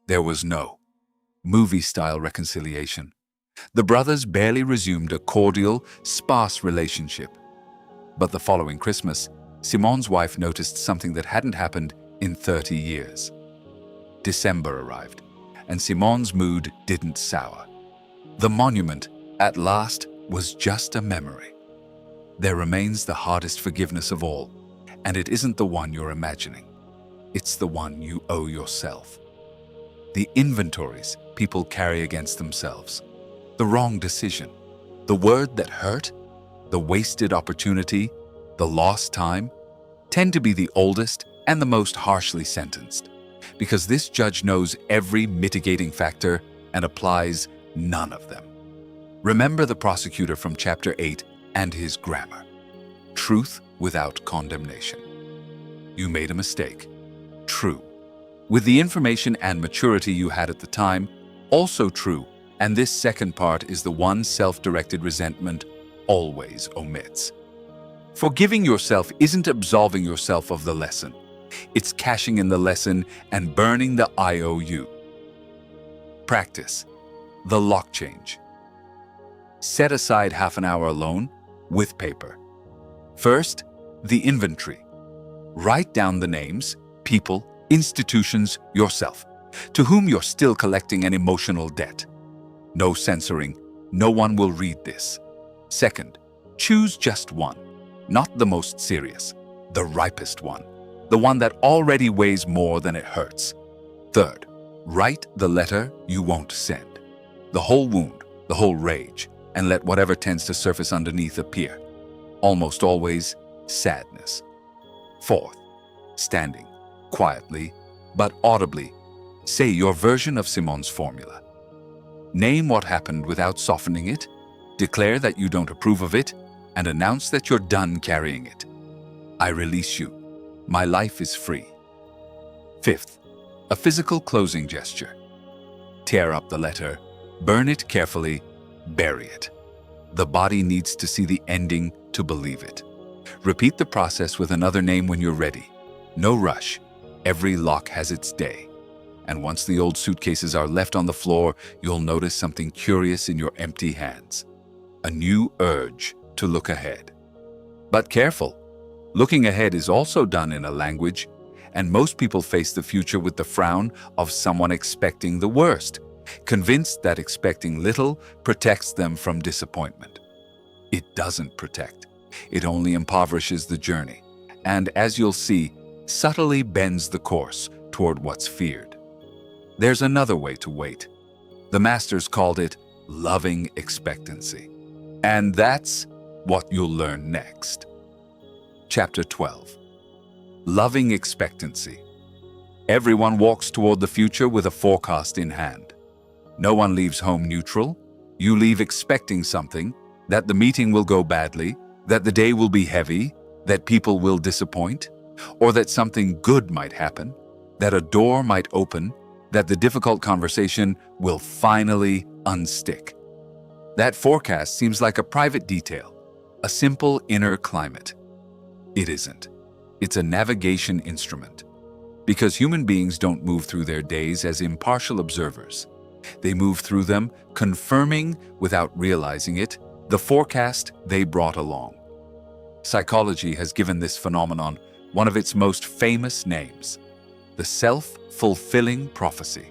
Speaker 1: There was no movie-style reconciliation. The brothers barely resumed a cordial, sparse relationship. But the following Christmas, Simon's wife noticed something that hadn't happened in 30 years. December arrived, and Simon's mood didn't sour. The monument, at last, was just a memory. There remains the hardest forgiveness of all, and it isn't the one you're imagining. It's the one you owe yourself. The inventories people carry against themselves, the wrong decision, the word that hurt, the wasted opportunity, the lost time, tend to be the oldest and the most harshly sentenced, because this judge knows every mitigating factor and applies none of them. Remember the prosecutor from Chapter 8 and his grammar. Truth without condemnation. You made a mistake. True. With the information and maturity you had at the time, also true, and this second part is the one self-directed resentment always omits. Forgiving yourself isn't absolving yourself of the lesson. It's cashing in the lesson and burning the IOU. Practice. The lock change. Set aside half an hour alone with paper. First, the inventory. Write down the names, people, institutions, yourself, to whom you're still collecting an emotional debt. No censoring. No one will read this. Second, choose just one, not the most serious, the ripest one, the one that already weighs more than it hurts. Third, write the letter you won't send, the whole wound, the whole rage, and let whatever tends to surface underneath appear. Almost always, sadness. Fourth, standing, quietly, but audibly, say your version of Simon's formula. Name what happened without softening it, declare that you don't approve of it, and announce that you're done carrying it. I release you. My life is free. Fifth, a physical closing gesture. Tear up the letter, burn it carefully, bury it. The body needs to see the ending to believe it. Repeat the process with another name when you're ready. No rush. Every lock has its day. And once the old suitcases are left on the floor, you'll notice something curious in your empty hands. A new urge to look ahead. But careful. Looking ahead is also done in a language, and most people face the future with the frown of someone expecting the worst, convinced that expecting little protects them from disappointment. It doesn't protect. It only impoverishes the journey, and as you'll see, subtly bends the course toward what's feared. There's another way to wait. The masters called it loving expectancy. And that's what you'll learn next. Chapter 12. Loving expectancy. Everyone walks toward the future with a forecast in hand. No one leaves home neutral. You leave expecting something, that the meeting will go badly, that the day will be heavy, that people will disappoint, or that something good might happen, that a door might open, that the difficult conversation will finally unstick. That forecast seems like a private detail, a simple inner climate. It isn't. It's a navigation instrument. Because human beings don't move through their days as impartial observers. They move through them, confirming, without realizing it, the forecast they brought along. Psychology has given this phenomenon one of its most famous names: the self-fulfilling prophecy.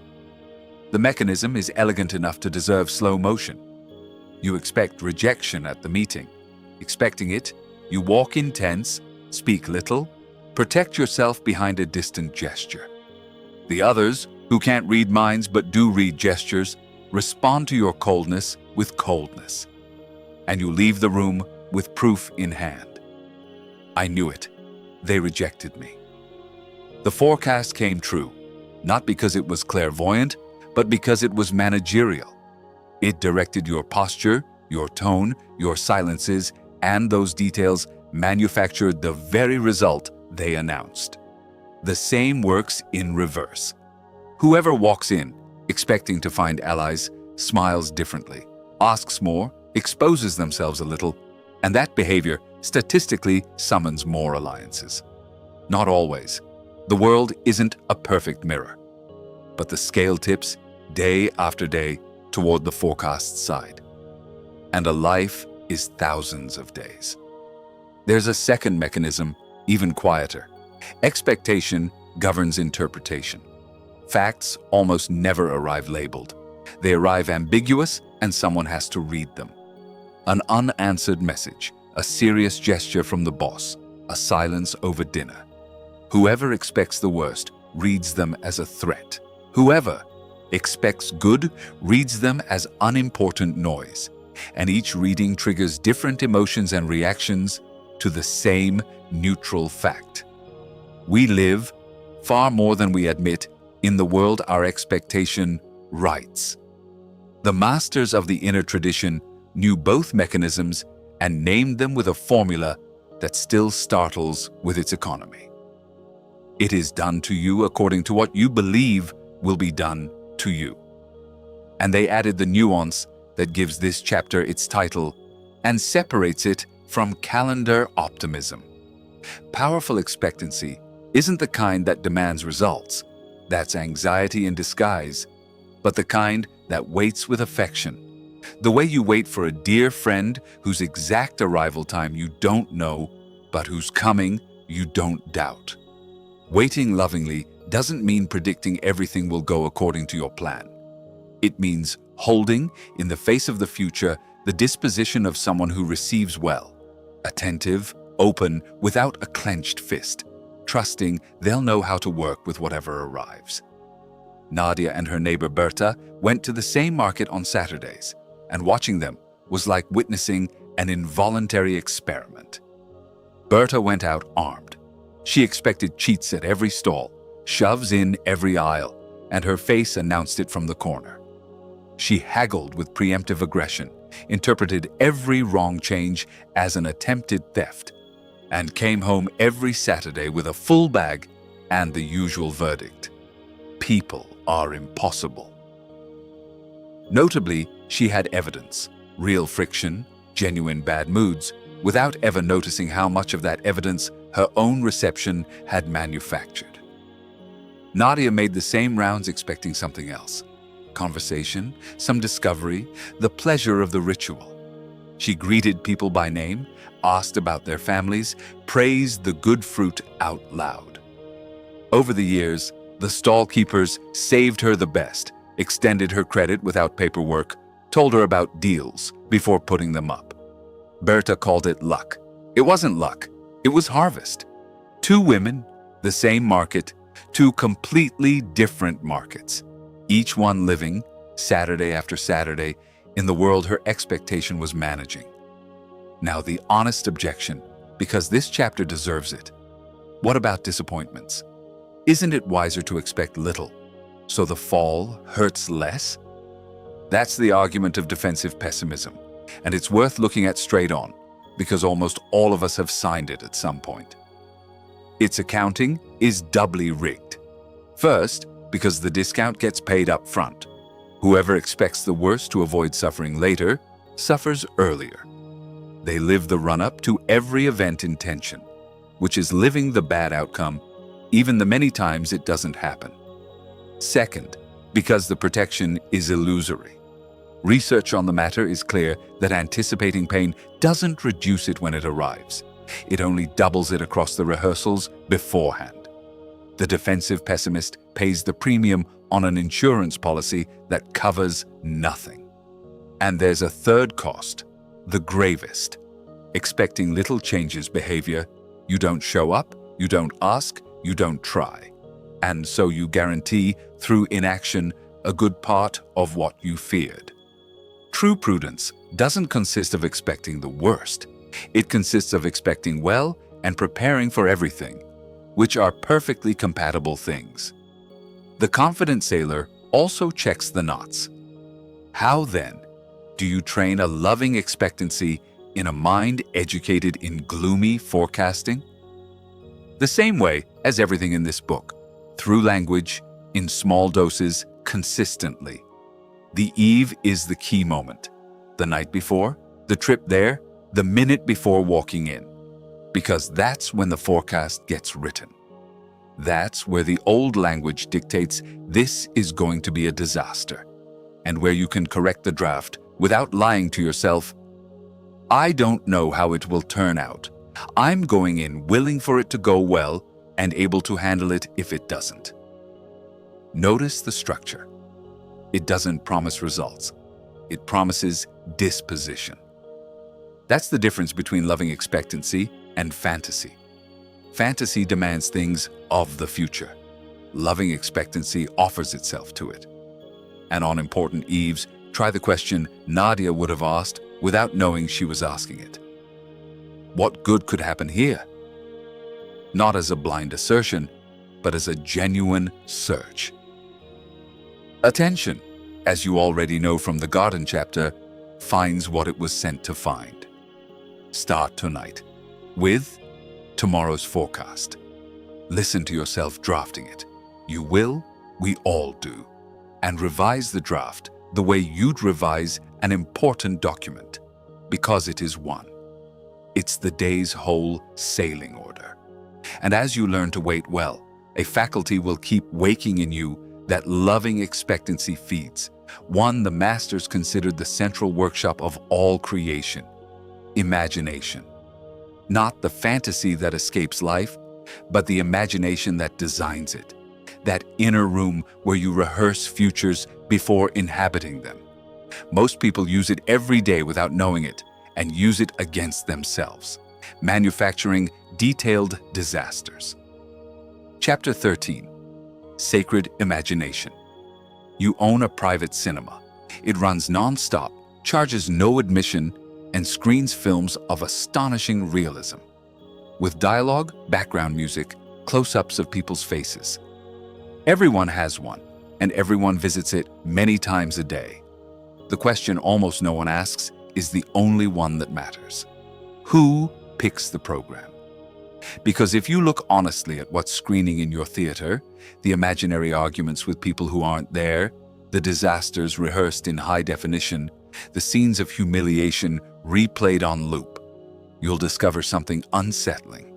Speaker 1: The mechanism is elegant enough to deserve slow motion. You expect rejection at the meeting. Expecting it, you walk intense, speak little, protect yourself behind a distant gesture. The others, who can't read minds but do read gestures, respond to your coldness with coldness. And you leave the room with proof in hand. I knew it. They rejected me. The forecast came true, not because it was clairvoyant, but because it was managerial. It directed your posture, your tone, your silences, and those details manufactured the very result they announced. The same works in reverse. Whoever walks in, expecting to find allies, smiles differently, asks more, exposes themselves a little, and that behavior statistically summons more alliances. Not always. The world isn't a perfect mirror, but the scale tips day after day toward the forecast side. And a life is thousands of days. There's a second mechanism, even quieter. Expectation governs interpretation. Facts almost never arrive labeled. They arrive ambiguous, and someone has to read them. An unanswered message, a serious gesture from the boss, a silence over dinner. Whoever expects the worst reads them as a threat. Whoever expects good reads them as unimportant noise. And each reading triggers different emotions and reactions to the same neutral fact. We live, far more than we admit, in the world our expectation writes. The masters of the inner tradition knew both mechanisms and named them with a formula that still startles with its economy. It is done to you according to what you believe will be done to you. And they added the nuance that gives this chapter its title and separates it from calendar optimism. Powerful expectancy isn't the kind that demands results. That's anxiety in disguise, but the kind that waits with affection. The way you wait for a dear friend whose exact arrival time you don't know, but whose coming you don't doubt. Waiting lovingly doesn't mean predicting everything will go according to your plan. It means holding, in the face of the future, the disposition of someone who receives well, attentive, open, without a clenched fist, trusting they'll know how to work with whatever arrives. Nadia and her neighbor Berta went to the same market on Saturdays, and watching them was like witnessing an involuntary experiment. Berta went out armed. She expected cheats at every stall, shoves in every aisle, and her face announced it from the corner. She haggled with preemptive aggression, interpreted every wrong change as an attempted theft, and came home every Saturday with a full bag and the usual verdict: people are impossible. Notably, she had evidence, real friction, genuine bad moods, without ever noticing how much of that evidence her own reception had manufactured. Nadia made the same rounds expecting something else. Conversation, some discovery, the pleasure of the ritual. She greeted people by name, asked about their families, praised the good fruit out loud. Over the years, the stall keepers saved her the best, extended her credit without paperwork, told her about deals before putting them up. Berta called it luck. It wasn't luck, it was harvest. Two women, the same market, two completely different markets. Each one living, Saturday after Saturday, in the world her expectation was managing. Now the honest objection, because this chapter deserves it. What about disappointments? Isn't it wiser to expect little, so the fall hurts less? That's the argument of defensive pessimism, and it's worth looking at straight on, because almost all of us have signed it at some point. Its accounting is doubly rigged. First, because the discount gets paid up front. Whoever expects the worst to avoid suffering later, suffers earlier. They live the run-up to every event in tension, which is living the bad outcome, even the many times it doesn't happen. Second, because the protection is illusory. Research on the matter is clear that anticipating pain doesn't reduce it when it arrives. It only doubles it across the rehearsals beforehand. The defensive pessimist pays the premium on an insurance policy that covers nothing. And there's a third cost, the gravest. Expecting little changes behavior, you don't show up, you don't ask, you don't try. And so you guarantee, through inaction, a good part of what you feared. True prudence doesn't consist of expecting the worst. It consists of expecting well and preparing for everything, which are perfectly compatible things. The confident sailor also checks the knots. How then do you train a loving expectancy in a mind educated in gloomy forecasting? The same way as everything in this book, through language, in small doses, consistently. The eve is the key moment. The night before, the trip there, the minute before walking in. Because that's when the forecast gets written. That's where the old language dictates this is going to be a disaster, and where you can correct the draft without lying to yourself. I don't know how it will turn out. I'm going in willing for it to go well and able to handle it if it doesn't. Notice the structure. It doesn't promise results. It promises disposition. That's the difference between loving expectancy and fantasy. Fantasy demands things of the future. Loving expectancy offers itself to it. And on important eves, try the question Nadia would have asked without knowing she was asking it. What good could happen here? Not as a blind assertion, but as a genuine search. Attention, as you already know from the garden chapter, finds what it was sent to find. Start tonight with tomorrow's forecast. Listen to yourself drafting it. You will, we all do. And revise the draft the way you'd revise an important document, because it is one. It's the day's whole sailing order. And as you learn to wait well, a faculty will keep waking in you that loving expectancy feeds, one the masters considered the central workshop of all creation, imagination. Not the fantasy that escapes life, but the imagination that designs it, that inner room where you rehearse futures before inhabiting them. Most people use it every day without knowing it, and use it against themselves, manufacturing detailed disasters. Chapter 13. Sacred Imagination. You own a private cinema. It runs non-stop, charges no admission, and screens films of astonishing realism. With dialogue, background music, close-ups of people's faces. Everyone has one, and everyone visits it many times a day. The question almost no one asks is the only one that matters. Who picks the program? Because if you look honestly at what's screening in your theater, the imaginary arguments with people who aren't there, the disasters rehearsed in high definition, the scenes of humiliation replayed on loop, you'll discover something unsettling.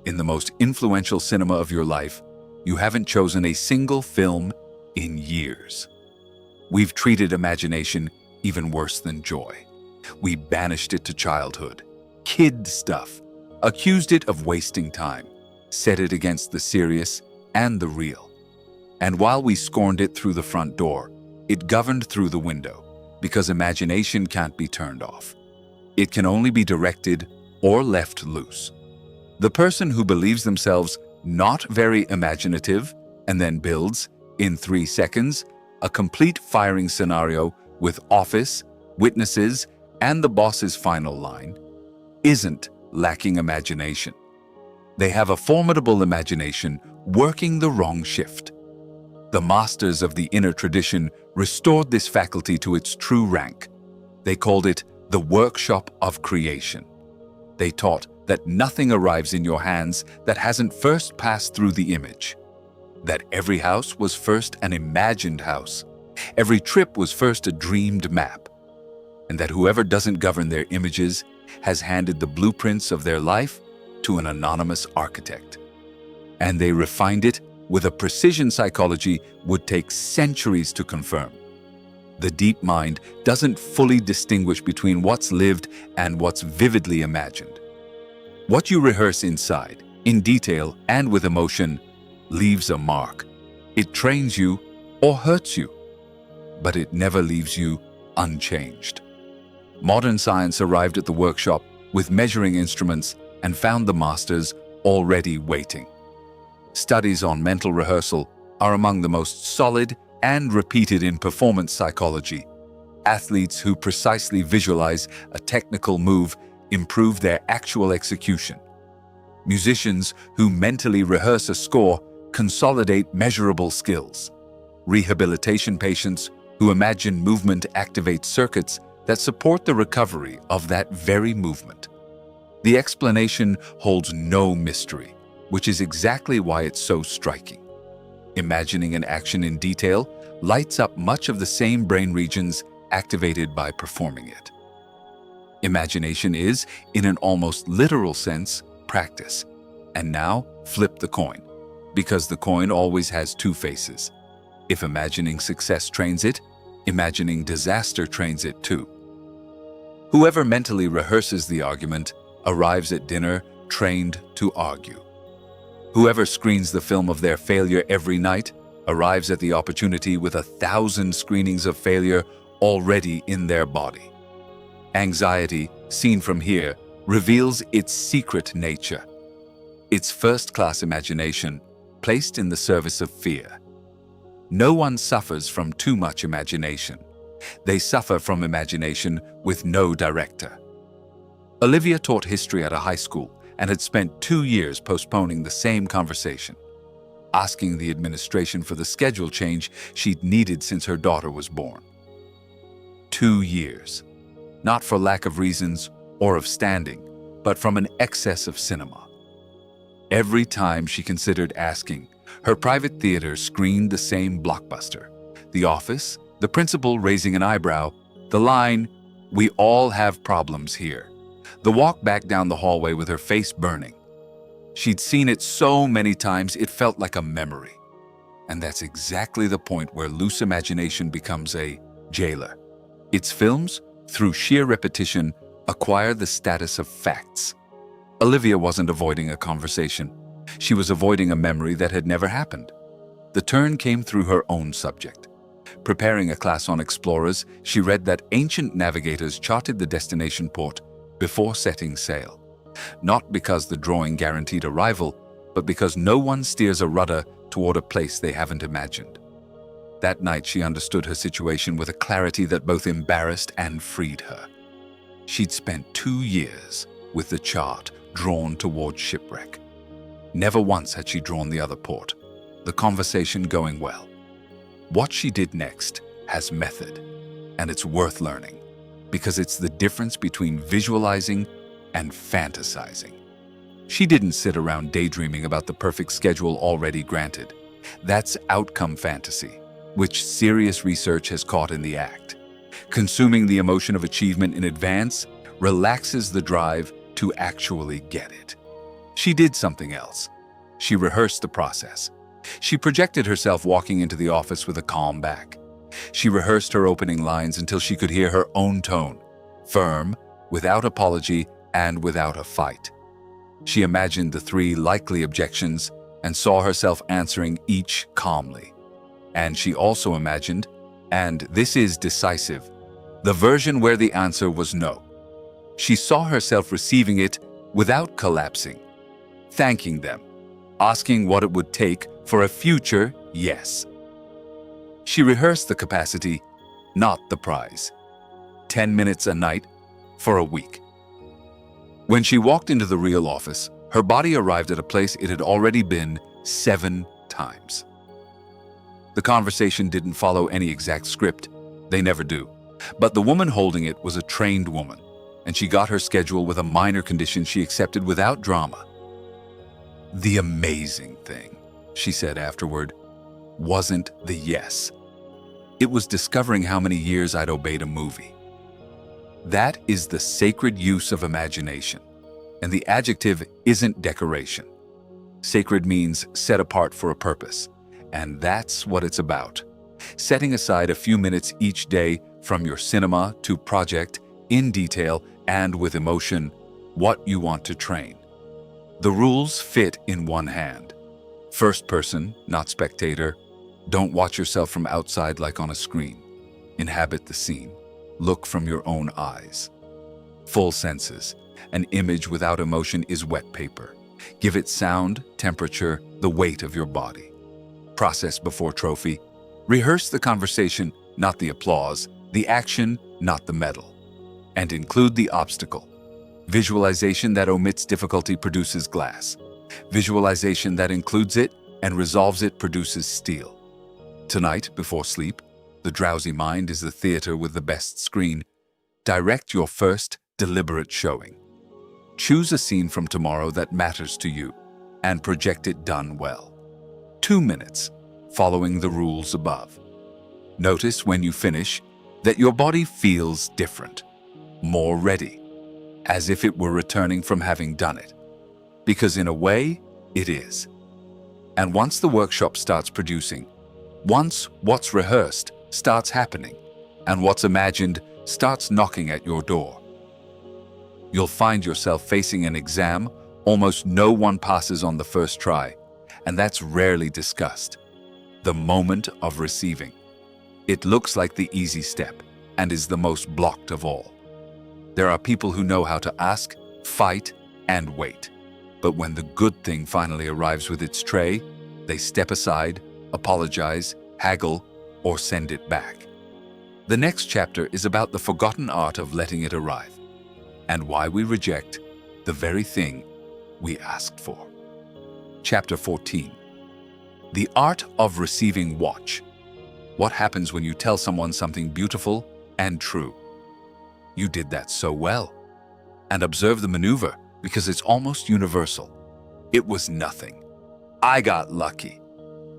Speaker 1: In the most influential cinema of your life, you haven't chosen a single film in years. We've treated imagination even worse than joy. We banished it to childhood, kid stuff, accused it of wasting time, set it against the serious and the real. And while we scorned it through the front door, it governed through the window, because imagination can't be turned off. It can only be directed or left loose. The person who believes themselves not very imaginative and then builds, in 3 seconds, a complete firing scenario with office, witnesses, and the boss's final line, isn't lacking imagination. They have a formidable imagination working the wrong shift. The masters of the inner tradition restored this faculty to its true rank. They called it the workshop of creation. They taught that nothing arrives in your hands that hasn't first passed through the image. That every house was first an imagined house. Every trip was first a dreamed map. And that whoever doesn't govern their images has handed the blueprints of their life to an anonymous architect. And they refined it with a precision psychology would take centuries to confirm. The deep mind doesn't fully distinguish between what's lived and what's vividly imagined. What you rehearse inside, in detail and with emotion, leaves a mark. It trains you or hurts you, but it never leaves you unchanged. Modern science arrived at the workshop with measuring instruments and found the masters already waiting. Studies on mental rehearsal are among the most solid and repeated in performance psychology. Athletes who precisely visualize a technical move improve their actual execution. Musicians who mentally rehearse a score consolidate measurable skills. Rehabilitation patients who imagine movement activate circuits that support the recovery of that very movement. The explanation holds no mystery, which is exactly why it's so striking. Imagining an action in detail lights up much of the same brain regions activated by performing it. Imagination is, in an almost literal sense, practice. And now, flip the coin, because the coin always has two faces. If imagining success trains it, imagining disaster trains it too. Whoever mentally rehearses the argument arrives at dinner trained to argue. Whoever screens the film of their failure every night arrives at the opportunity with 1,000 screenings of failure already in their body. Anxiety, seen from here, reveals its secret nature. Its first-class imagination placed in the service of fear. No one suffers from too much imagination. They suffer from imagination with no director. Olivia taught history at a high school and had spent 2 years postponing the same conversation, asking the administration for the schedule change she'd needed since her daughter was born. 2 years. Not for lack of reasons or of standing, but from an excess of cinema. Every time she considered asking, her private theater screened the same blockbuster. The Office, the principal raising an eyebrow, the line, "We all have problems here." The walk back down the hallway with her face burning. She'd seen it so many times it felt like a memory. And that's exactly the point where loose imagination becomes a jailer. Its films, through sheer repetition, acquire the status of facts. Olivia wasn't avoiding a conversation. She was avoiding a memory that had never happened. The turn came through her own subject. Preparing a class on explorers, she read that ancient navigators charted the destination port before setting sail. Not because the drawing guaranteed arrival, but because no one steers a rudder toward a place they haven't imagined. That night she understood her situation with a clarity that both embarrassed and freed her. She'd spent 2 years with the chart drawn toward shipwreck. Never once had she drawn the other port, the conversation going well. What she did next has method, and it's worth learning, because it's the difference between visualizing and fantasizing. She didn't sit around daydreaming about the perfect schedule already granted. That's outcome fantasy, which serious research has caught in the act. Consuming the emotion of achievement in advance relaxes the drive to actually get it. She did something else. She rehearsed the process. She projected herself walking into the office with a calm back. She rehearsed her opening lines until she could hear her own tone, firm, without apology, and without a fight. She imagined the 3 likely objections and saw herself answering each calmly. And she also imagined, and this is decisive, the version where the answer was no. She saw herself receiving it without collapsing, thanking them, asking what it would take for a future yes. She rehearsed the capacity, not the prize. 10 minutes a night for a week. When she walked into the real office, her body arrived at a place it had already been 7 times. The conversation didn't follow any exact script. They never do. But the woman holding it was a trained woman, and she got her schedule with a minor condition she accepted without drama. The amazing thing, she said afterward, wasn't the yes. It was discovering how many years I'd obeyed a movie. That is the sacred use of imagination, and the adjective isn't decoration. Sacred means set apart for a purpose, and that's what it's about. Setting aside a few minutes each day from your cinema to project, in detail and with emotion, what you want to train. The rules fit in one hand. First person, not spectator. Don't watch yourself from outside like on a screen. Inhabit the scene. Look from your own eyes. Full senses. An image without emotion is wet paper. Give it sound, temperature, the weight of your body. Process before trophy. Rehearse the conversation, not the applause, the action, not the medal. And include the obstacle. Visualization that omits difficulty produces glass. Visualization that includes it and resolves it produces steel. Tonight, before sleep, the drowsy mind is the theater with the best screen. Direct your first deliberate showing. Choose a scene from tomorrow that matters to you and project it done well. 2 minutes, following the rules above. Notice when you finish that your body feels different, more ready, as if it were returning from having done it. Because in a way, it is. And once the workshop starts producing, once what's rehearsed starts happening, and what's imagined starts knocking at your door, you'll find yourself facing an exam almost no one passes on the first try, and that's rarely discussed. The moment of receiving. It looks like the easy step and is the most blocked of all. There are people who know how to ask, fight, and wait. But when the good thing finally arrives with its tray, they step aside, apologize, haggle, or send it back. The next chapter is about the forgotten art of letting it arrive, and why we reject the very thing we asked for. Chapter 14. The Art of Receiving Watch. What happens when you tell someone something beautiful and true? You did that so well. And observe the maneuver, because it's almost universal. It was nothing. I got lucky.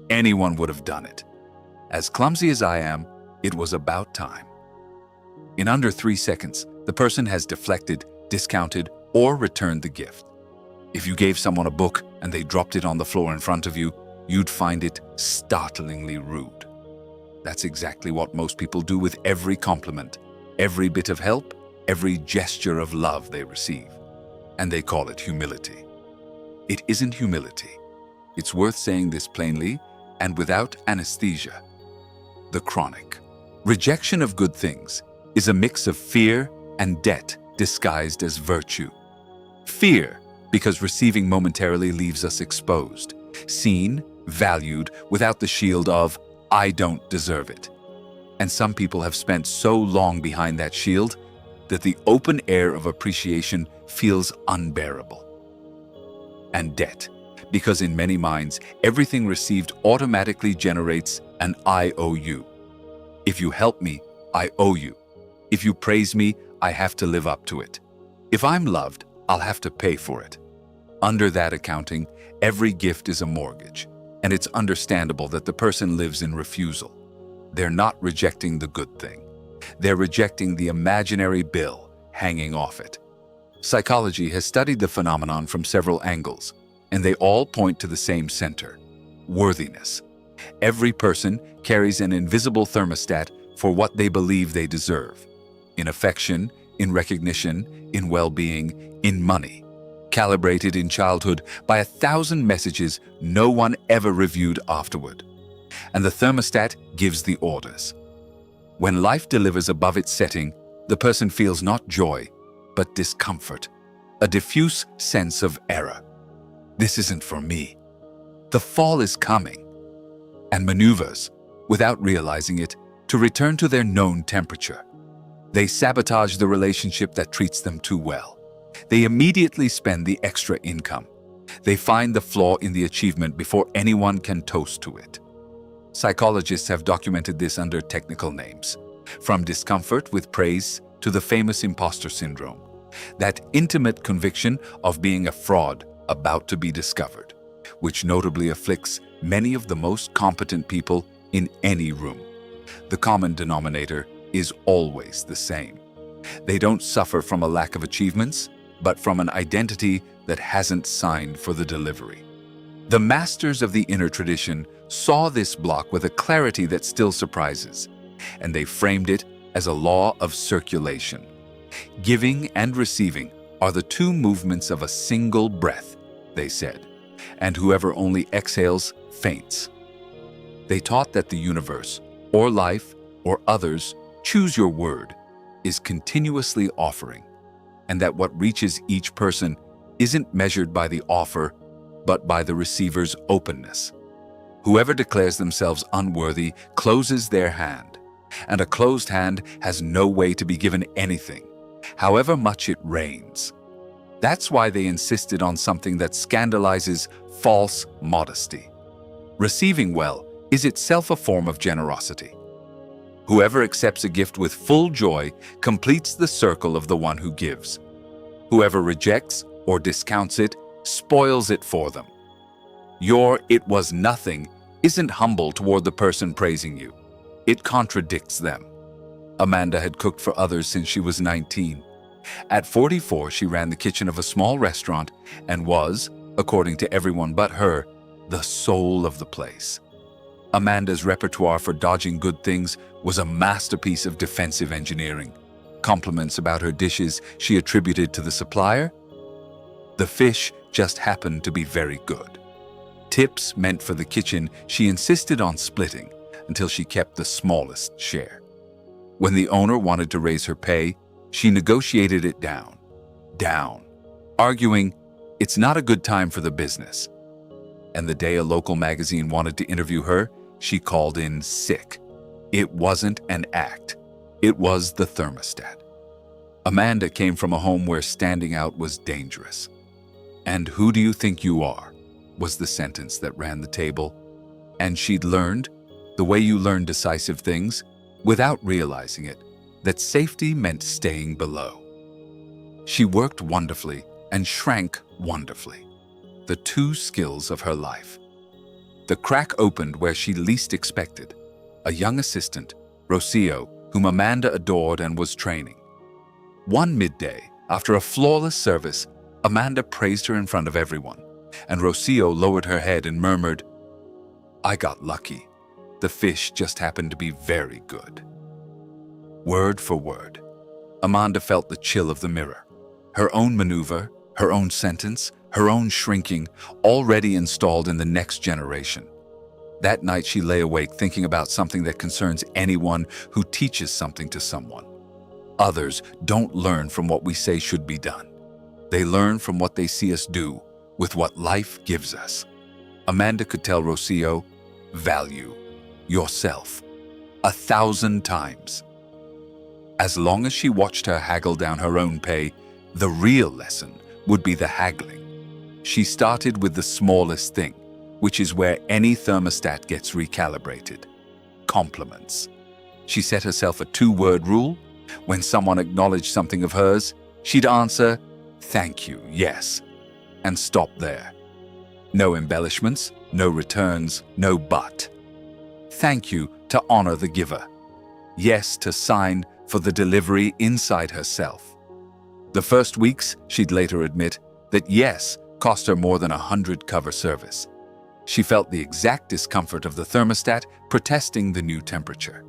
Speaker 1: Anyone would have done it. As clumsy as I am, it was about time. In under 3 seconds, the person has deflected, discounted, or returned the gift. If you gave someone a book and they dropped it on the floor in front of you, you'd find it startlingly rude. That's exactly what most people do with every compliment, every bit of help, every gesture of love they receive. And they call it humility. It isn't humility. It's worth saying this plainly and without anesthesia. The chronic rejection of good things is a mix of fear and debt disguised as virtue. Fear, because receiving momentarily leaves us exposed, seen, valued, without the shield of, I don't deserve it. And some people have spent so long behind that shield that the open air of appreciation feels unbearable. And debt, because in many minds, everything received automatically generates an I owe you. If you help me, I owe you. If you praise me, I have to live up to it. If I'm loved, I'll have to pay for it. Under that accounting, every gift is a mortgage, and it's understandable that the person lives in refusal. They're not rejecting the good thing. They're rejecting the imaginary bill hanging off it. Psychology has studied the phenomenon from several angles, and they all point to the same center: worthiness. Every person carries an invisible thermostat for what they believe they deserve. In affection, in recognition, in well-being, in money. Calibrated in childhood by 1,000 messages no one ever reviewed afterward. And the thermostat gives the orders. When life delivers above its setting, the person feels not joy, but discomfort, a diffuse sense of error. This isn't for me. The fall is coming. And maneuvers, without realizing it, to return to their known temperature. They sabotage the relationship that treats them too well. They immediately spend the extra income. They find the flaw in the achievement before anyone can toast to it. Psychologists have documented this under technical names, from discomfort with praise to the famous imposter syndrome, that intimate conviction of being a fraud about to be discovered, which notably afflicts many of the most competent people in any room. The common denominator is always the same. They don't suffer from a lack of achievements, but from an identity that hasn't signed for the delivery. The masters of the inner tradition saw this block with a clarity that still surprises, and they framed it as a law of circulation. Giving and receiving are the two movements of a single breath they said, and whoever only exhales faints. They taught that the universe, or life, or others, choose your word, is continuously offering, and that what reaches each person isn't measured by the offer, but by the receiver's openness. Whoever declares themselves unworthy closes their hand, and a closed hand has no way to be given anything, however much it rains. That's why they insisted on something that scandalizes false modesty. Receiving well is itself a form of generosity. Whoever accepts a gift with full joy completes the circle of the one who gives. Whoever rejects or discounts it spoils it for them. Your "it was nothing" isn't humble toward the person praising you. It contradicts them. Amanda had cooked for others since she was 19. At 44, she ran the kitchen of a small restaurant and was, according to everyone but her, the soul of the place. Amanda's repertoire for dodging good things was a masterpiece of defensive engineering. Compliments about her dishes she attributed to the supplier. The fish just happened to be very good. Tips meant for the kitchen she insisted on splitting until she kept the smallest share. When the owner wanted to raise her pay, she negotiated it down, arguing it's not a good time for the business. And the day a local magazine wanted to interview her, she called in sick. It wasn't an act. It was the thermostat. Amanda came from a home where standing out was dangerous. "And who do you think you are?" was the sentence that ran the table. And she'd learned, the way you learn decisive things, without realizing it, that safety meant staying below. She worked wonderfully and shrank wonderfully, the two skills of her life. The crack opened where she least expected. A young assistant, Rocio, whom Amanda adored and was training. One midday, after a flawless service, Amanda praised her in front of everyone, and Rocio lowered her head and murmured, "I got lucky. The fish just happened to be very good." Word for word, Amanda felt the chill of the mirror. Her own maneuver, her own sentence, her own shrinking, already installed in the next generation. That night she lay awake thinking about something that concerns anyone who teaches something to someone. Others don't learn from what we say should be done. They learn from what they see us do with what life gives us. Amanda could tell Rocio, "Value yourself 1,000 times." As long as she watched her haggle down her own pay, the real lesson would be the haggling. She started with the smallest thing, which is where any thermostat gets recalibrated: compliments. She set herself a 2-word rule. When someone acknowledged something of hers, she'd answer, "Thank you, yes," and stop there. No embellishments, no returns, no but. Thank you to honor the giver. Yes to sign for the delivery inside herself. The first weeks, she'd later admit, that yes cost her more than 100 cover service. She felt the exact discomfort of the thermostat protesting the new temperature.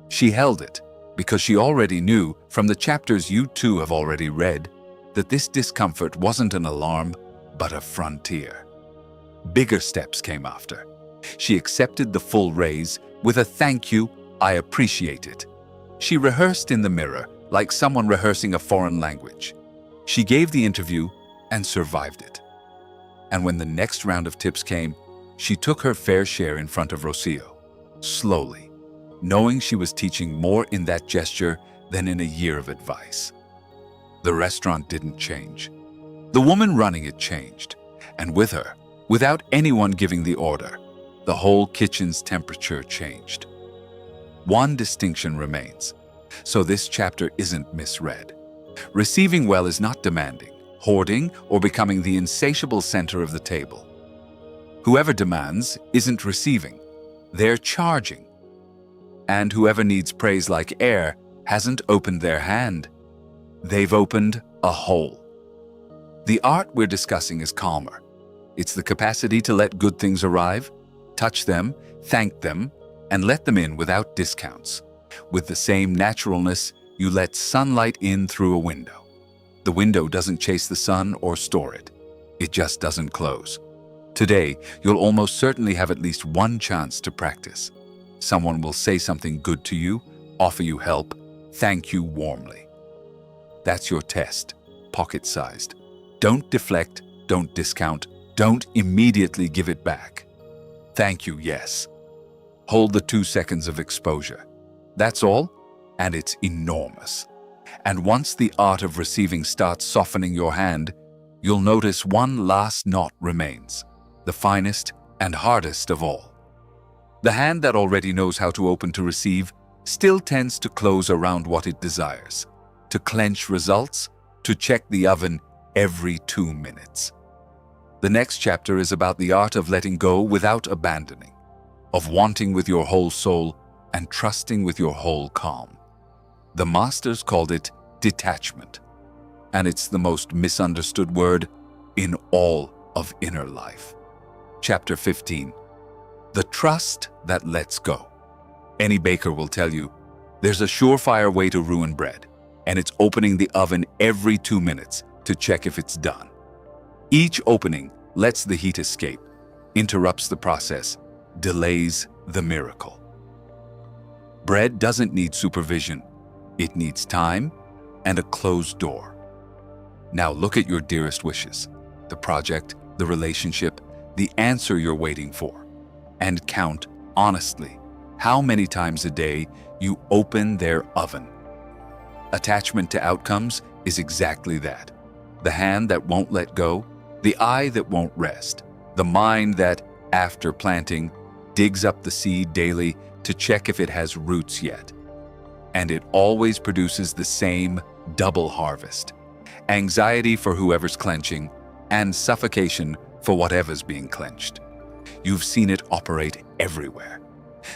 Speaker 1: She held it because she already knew from the chapters you too have already read that this discomfort wasn't an alarm, but a frontier. Bigger steps came after. She accepted the full raise with a "thank you, I appreciate it." She rehearsed in the mirror like someone rehearsing a foreign language. She gave the interview and survived it. And when the next round of tips came, she took her fair share in front of Rocio, slowly, knowing she was teaching more in that gesture than in a year of advice. The restaurant didn't change. The woman running it changed, and with her, without anyone giving the order, the whole kitchen's temperature changed. One distinction remains, so this chapter isn't misread. Receiving well is not demanding, hoarding, or becoming the insatiable center of the table. Whoever demands isn't receiving, they're charging. And whoever needs praise like air hasn't opened their hand, they've opened a hole. The art we're discussing is calmer. It's the capacity to let good things arrive, touch them, thank them, and let them in without discounts, with the same naturalness you let sunlight in through a window. The window doesn't chase the sun or store it. It just doesn't close. Today, you'll almost certainly have at least one chance to practice. Someone will say something good to you, offer you help, thank you warmly. That's your test, pocket-sized. Don't deflect, don't discount, don't immediately give it back. Thank you, yes. Hold the 2 seconds of exposure. That's all, and it's enormous. And once the art of receiving starts softening your hand, you'll notice one last knot remains, the finest and hardest of all. The hand that already knows how to open to receive still tends to close around what it desires, to clench results, to check the oven every 2 minutes. The next chapter is about the art of letting go without abandoning, of wanting with your whole soul and trusting with your whole calm. The masters called it detachment, and it's the most misunderstood word in all of inner life. Chapter 15. The trust that lets go. Any baker will tell you, there's a surefire way to ruin bread, and it's opening the oven every 2 minutes to check if it's done. Each opening lets the heat escape, interrupts the process, delays the miracle. Bread doesn't need supervision. It needs time and a closed door. Now look at your dearest wishes, the project, the relationship, the answer you're waiting for, and count honestly how many times a day you open their oven. Attachment to outcomes is exactly that. The hand that won't let go, the eye that won't rest, the mind that, after planting, digs up the seed daily to check if it has roots yet. And it always produces the same double harvest: anxiety for whoever's clenching and suffocation for whatever's being clenched. You've seen it operate everywhere.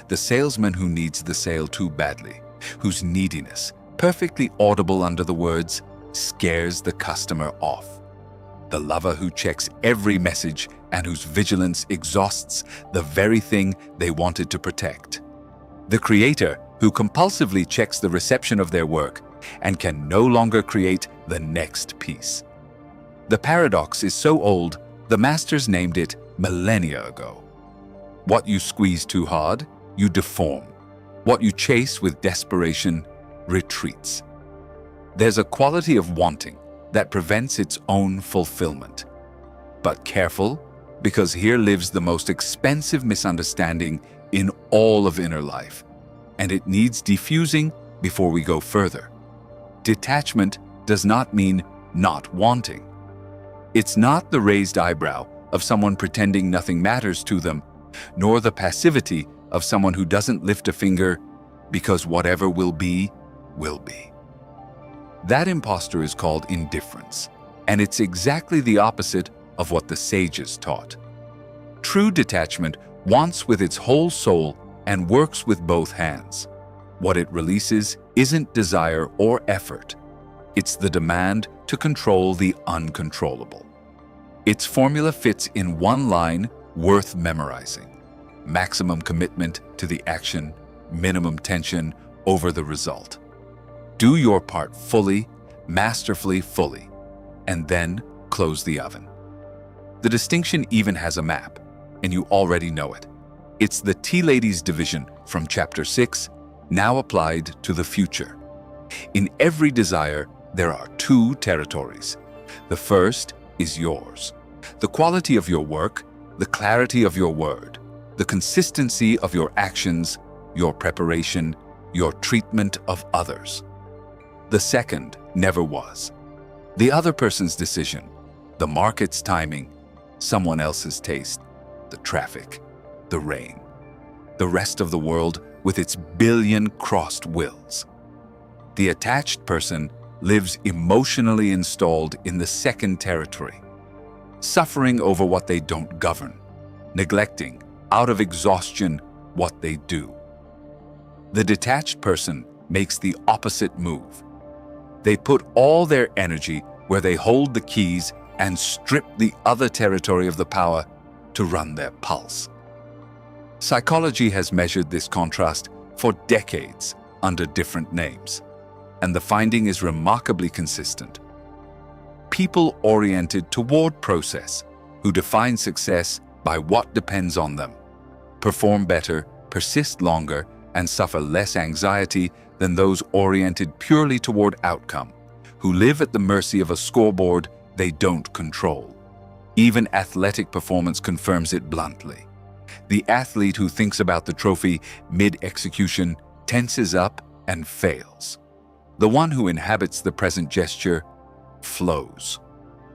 Speaker 1: The salesman who needs the sale too badly, whose neediness, perfectly audible under the words, scares the customer off. The lover who checks every message and whose vigilance exhausts the very thing they wanted to protect. The creator who compulsively checks the reception of their work and can no longer create the next piece. The paradox is so old, the masters named it millennia ago. What you squeeze too hard, you deform. What you chase with desperation retreats. There's a quality of wanting that prevents its own fulfillment. But careful, because here lives the most expensive misunderstanding in all of inner life, and it needs diffusing before we go further. Detachment does not mean not wanting. It's not the raised eyebrow of someone pretending nothing matters to them, nor the passivity of someone who doesn't lift a finger because whatever will be, will be. That imposter is called indifference, and it's exactly the opposite of what the sages taught. True detachment wants with its whole soul and works with both hands. What it releases isn't desire or effort. It's the demand to control the uncontrollable. Its formula fits in one line worth memorizing: maximum commitment to the action, minimum tension over the result. Do your part fully, masterfully fully, and then close the oven. The distinction even has a map, and you already know it. It's the Tea Ladies division from Chapter 6, now applied to the future. In every desire, there are 2 territories. The first is yours. The quality of your work, the clarity of your word, the consistency of your actions, your preparation, your treatment of others. The second never was. The other person's decision, the market's timing, someone else's taste, the traffic, the rain, the rest of the world with its billion crossed wills. The attached person lives emotionally installed in the second territory, suffering over what they don't govern, neglecting, out of exhaustion, what they do. The detached person makes the opposite move. They put all their energy where they hold the keys and strip the other territory of the power to run their pulse. Psychology has measured this contrast for decades under different names, and the finding is remarkably consistent. people-oriented toward process, who define success by what depends on them, perform better, persist longer, and suffer less anxiety than those oriented purely toward outcome, who live at the mercy of a scoreboard they don't control. Even athletic performance confirms it bluntly. The athlete who thinks about the trophy mid-execution tenses up and fails. The one who inhabits the present gesture flows.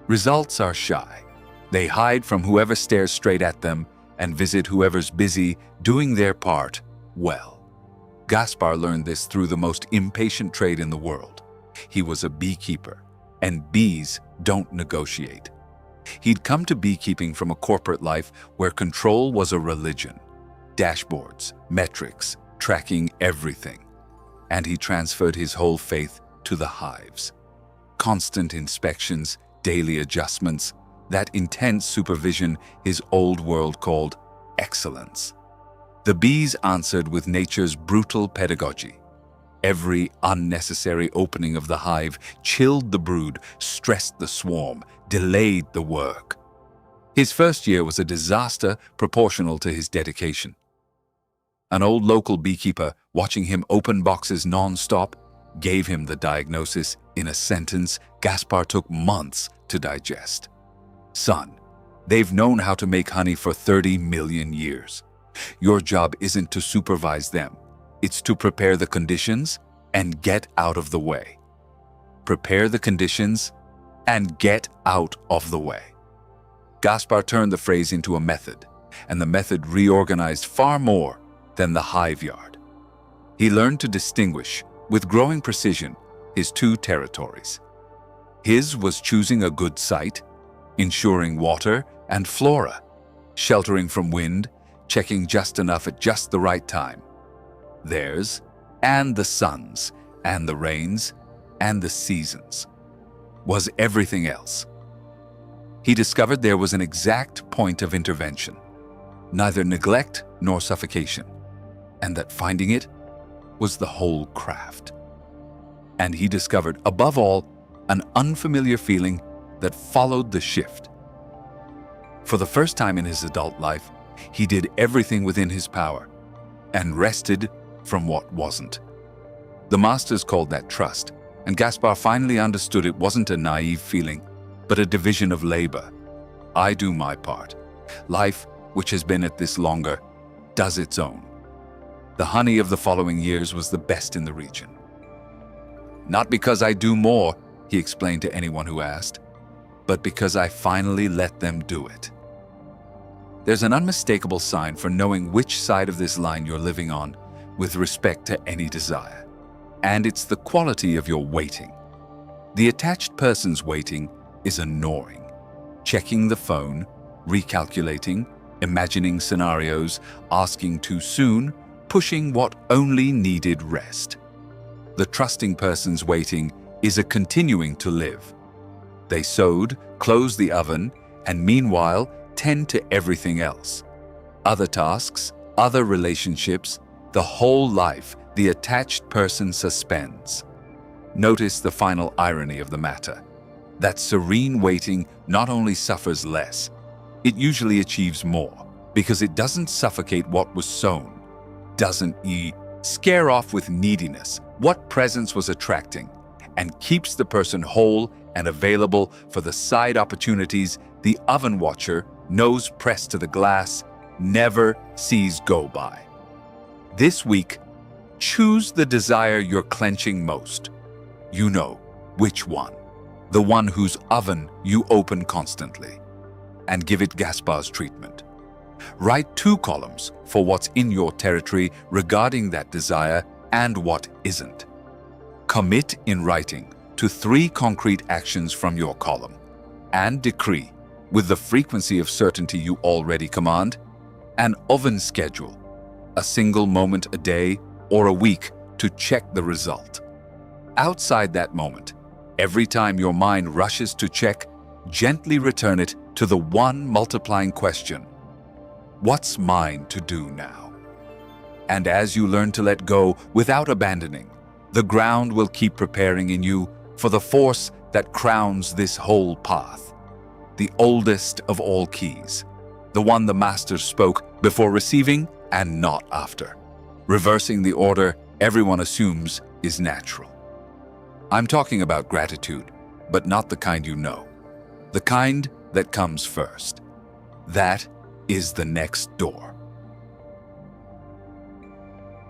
Speaker 1: Results are shy. They hide from whoever stares straight at them and visit whoever's busy doing their part well. Gaspar learned this through the most impatient trade in the world. He was a beekeeper, and bees don't negotiate. He'd come to beekeeping from a corporate life where control was a religion. Dashboards, metrics, tracking everything. And he transferred his whole faith to the hives. Constant inspections, daily adjustments, that intense supervision his old world called excellence. The bees answered with nature's brutal pedagogy. Every unnecessary opening of the hive chilled the brood, stressed the swarm, delayed the work. His first year was a disaster proportional to his dedication. An old local beekeeper, watching him open boxes non-stop, gave him the diagnosis in a sentence Gaspar took months to digest. Son, they've known how to make honey for 30 million years. Your job isn't to supervise them. It's to prepare the conditions and get out of the way. Prepare the conditions and get out of the way. Gaspar turned the phrase into a method, and the method reorganized far more than the hive yard. He learned to distinguish, with growing precision, his two territories. His was choosing a good site, ensuring water and flora, sheltering from wind, checking just enough at just the right time. Theirs, and the suns, and the rains, and the seasons, was everything else. He discovered there was an exact point of intervention, neither neglect nor suffocation, and that finding it was the whole craft. And he discovered, above all, an unfamiliar feeling that followed the shift. For the first time in his adult life, he did everything within his power and rested from what wasn't. The masters called that trust, and Gaspar finally understood it wasn't a naive feeling, but a division of labor. I do my part. Life, which has been at this longer, does its own. The honey of the following years was the best in the region. Not because I do more, he explained to anyone who asked, but because I finally let them do it. There's an unmistakable sign for knowing which side of this line you're living on with respect to any desire, and it's the quality of your waiting. The attached person's waiting is annoying. Checking the phone, recalculating, imagining scenarios, asking too soon, pushing what only needed rest. The trusting person's waiting is a continuing to live. They sewed, closed the oven, and meanwhile tend to everything else. Other tasks, other relationships, the whole life the attached person suspends. Notice the final irony of the matter. That serene waiting not only suffers less, it usually achieves more, because it doesn't suffocate what was sown, doesn't scare off with neediness what presence was attracting, and keeps the person whole and available for the side opportunities the oven watcher, nose pressed to the glass, never sees go by. This week, choose the desire you're clenching most. You know which one. The one whose oven you open constantly. And give it Gaspar's treatment. Write 2 columns for what's in your territory regarding that desire and what isn't. Commit in writing to 3 concrete actions from your column. And decree, with the frequency of certainty you already command, an oven schedule, a single moment a day or a week to check the result. Outside that moment, every time your mind rushes to check, gently return it to the one multiplying question: what's mine to do now? And as you learn to let go without abandoning, the ground will keep preparing in you for the force that crowns this whole path. The oldest of all keys, the one the master spoke before receiving and not after. Reversing the order everyone assumes is natural. I'm talking about gratitude, but not the kind you know. The kind that comes first. That is the next door.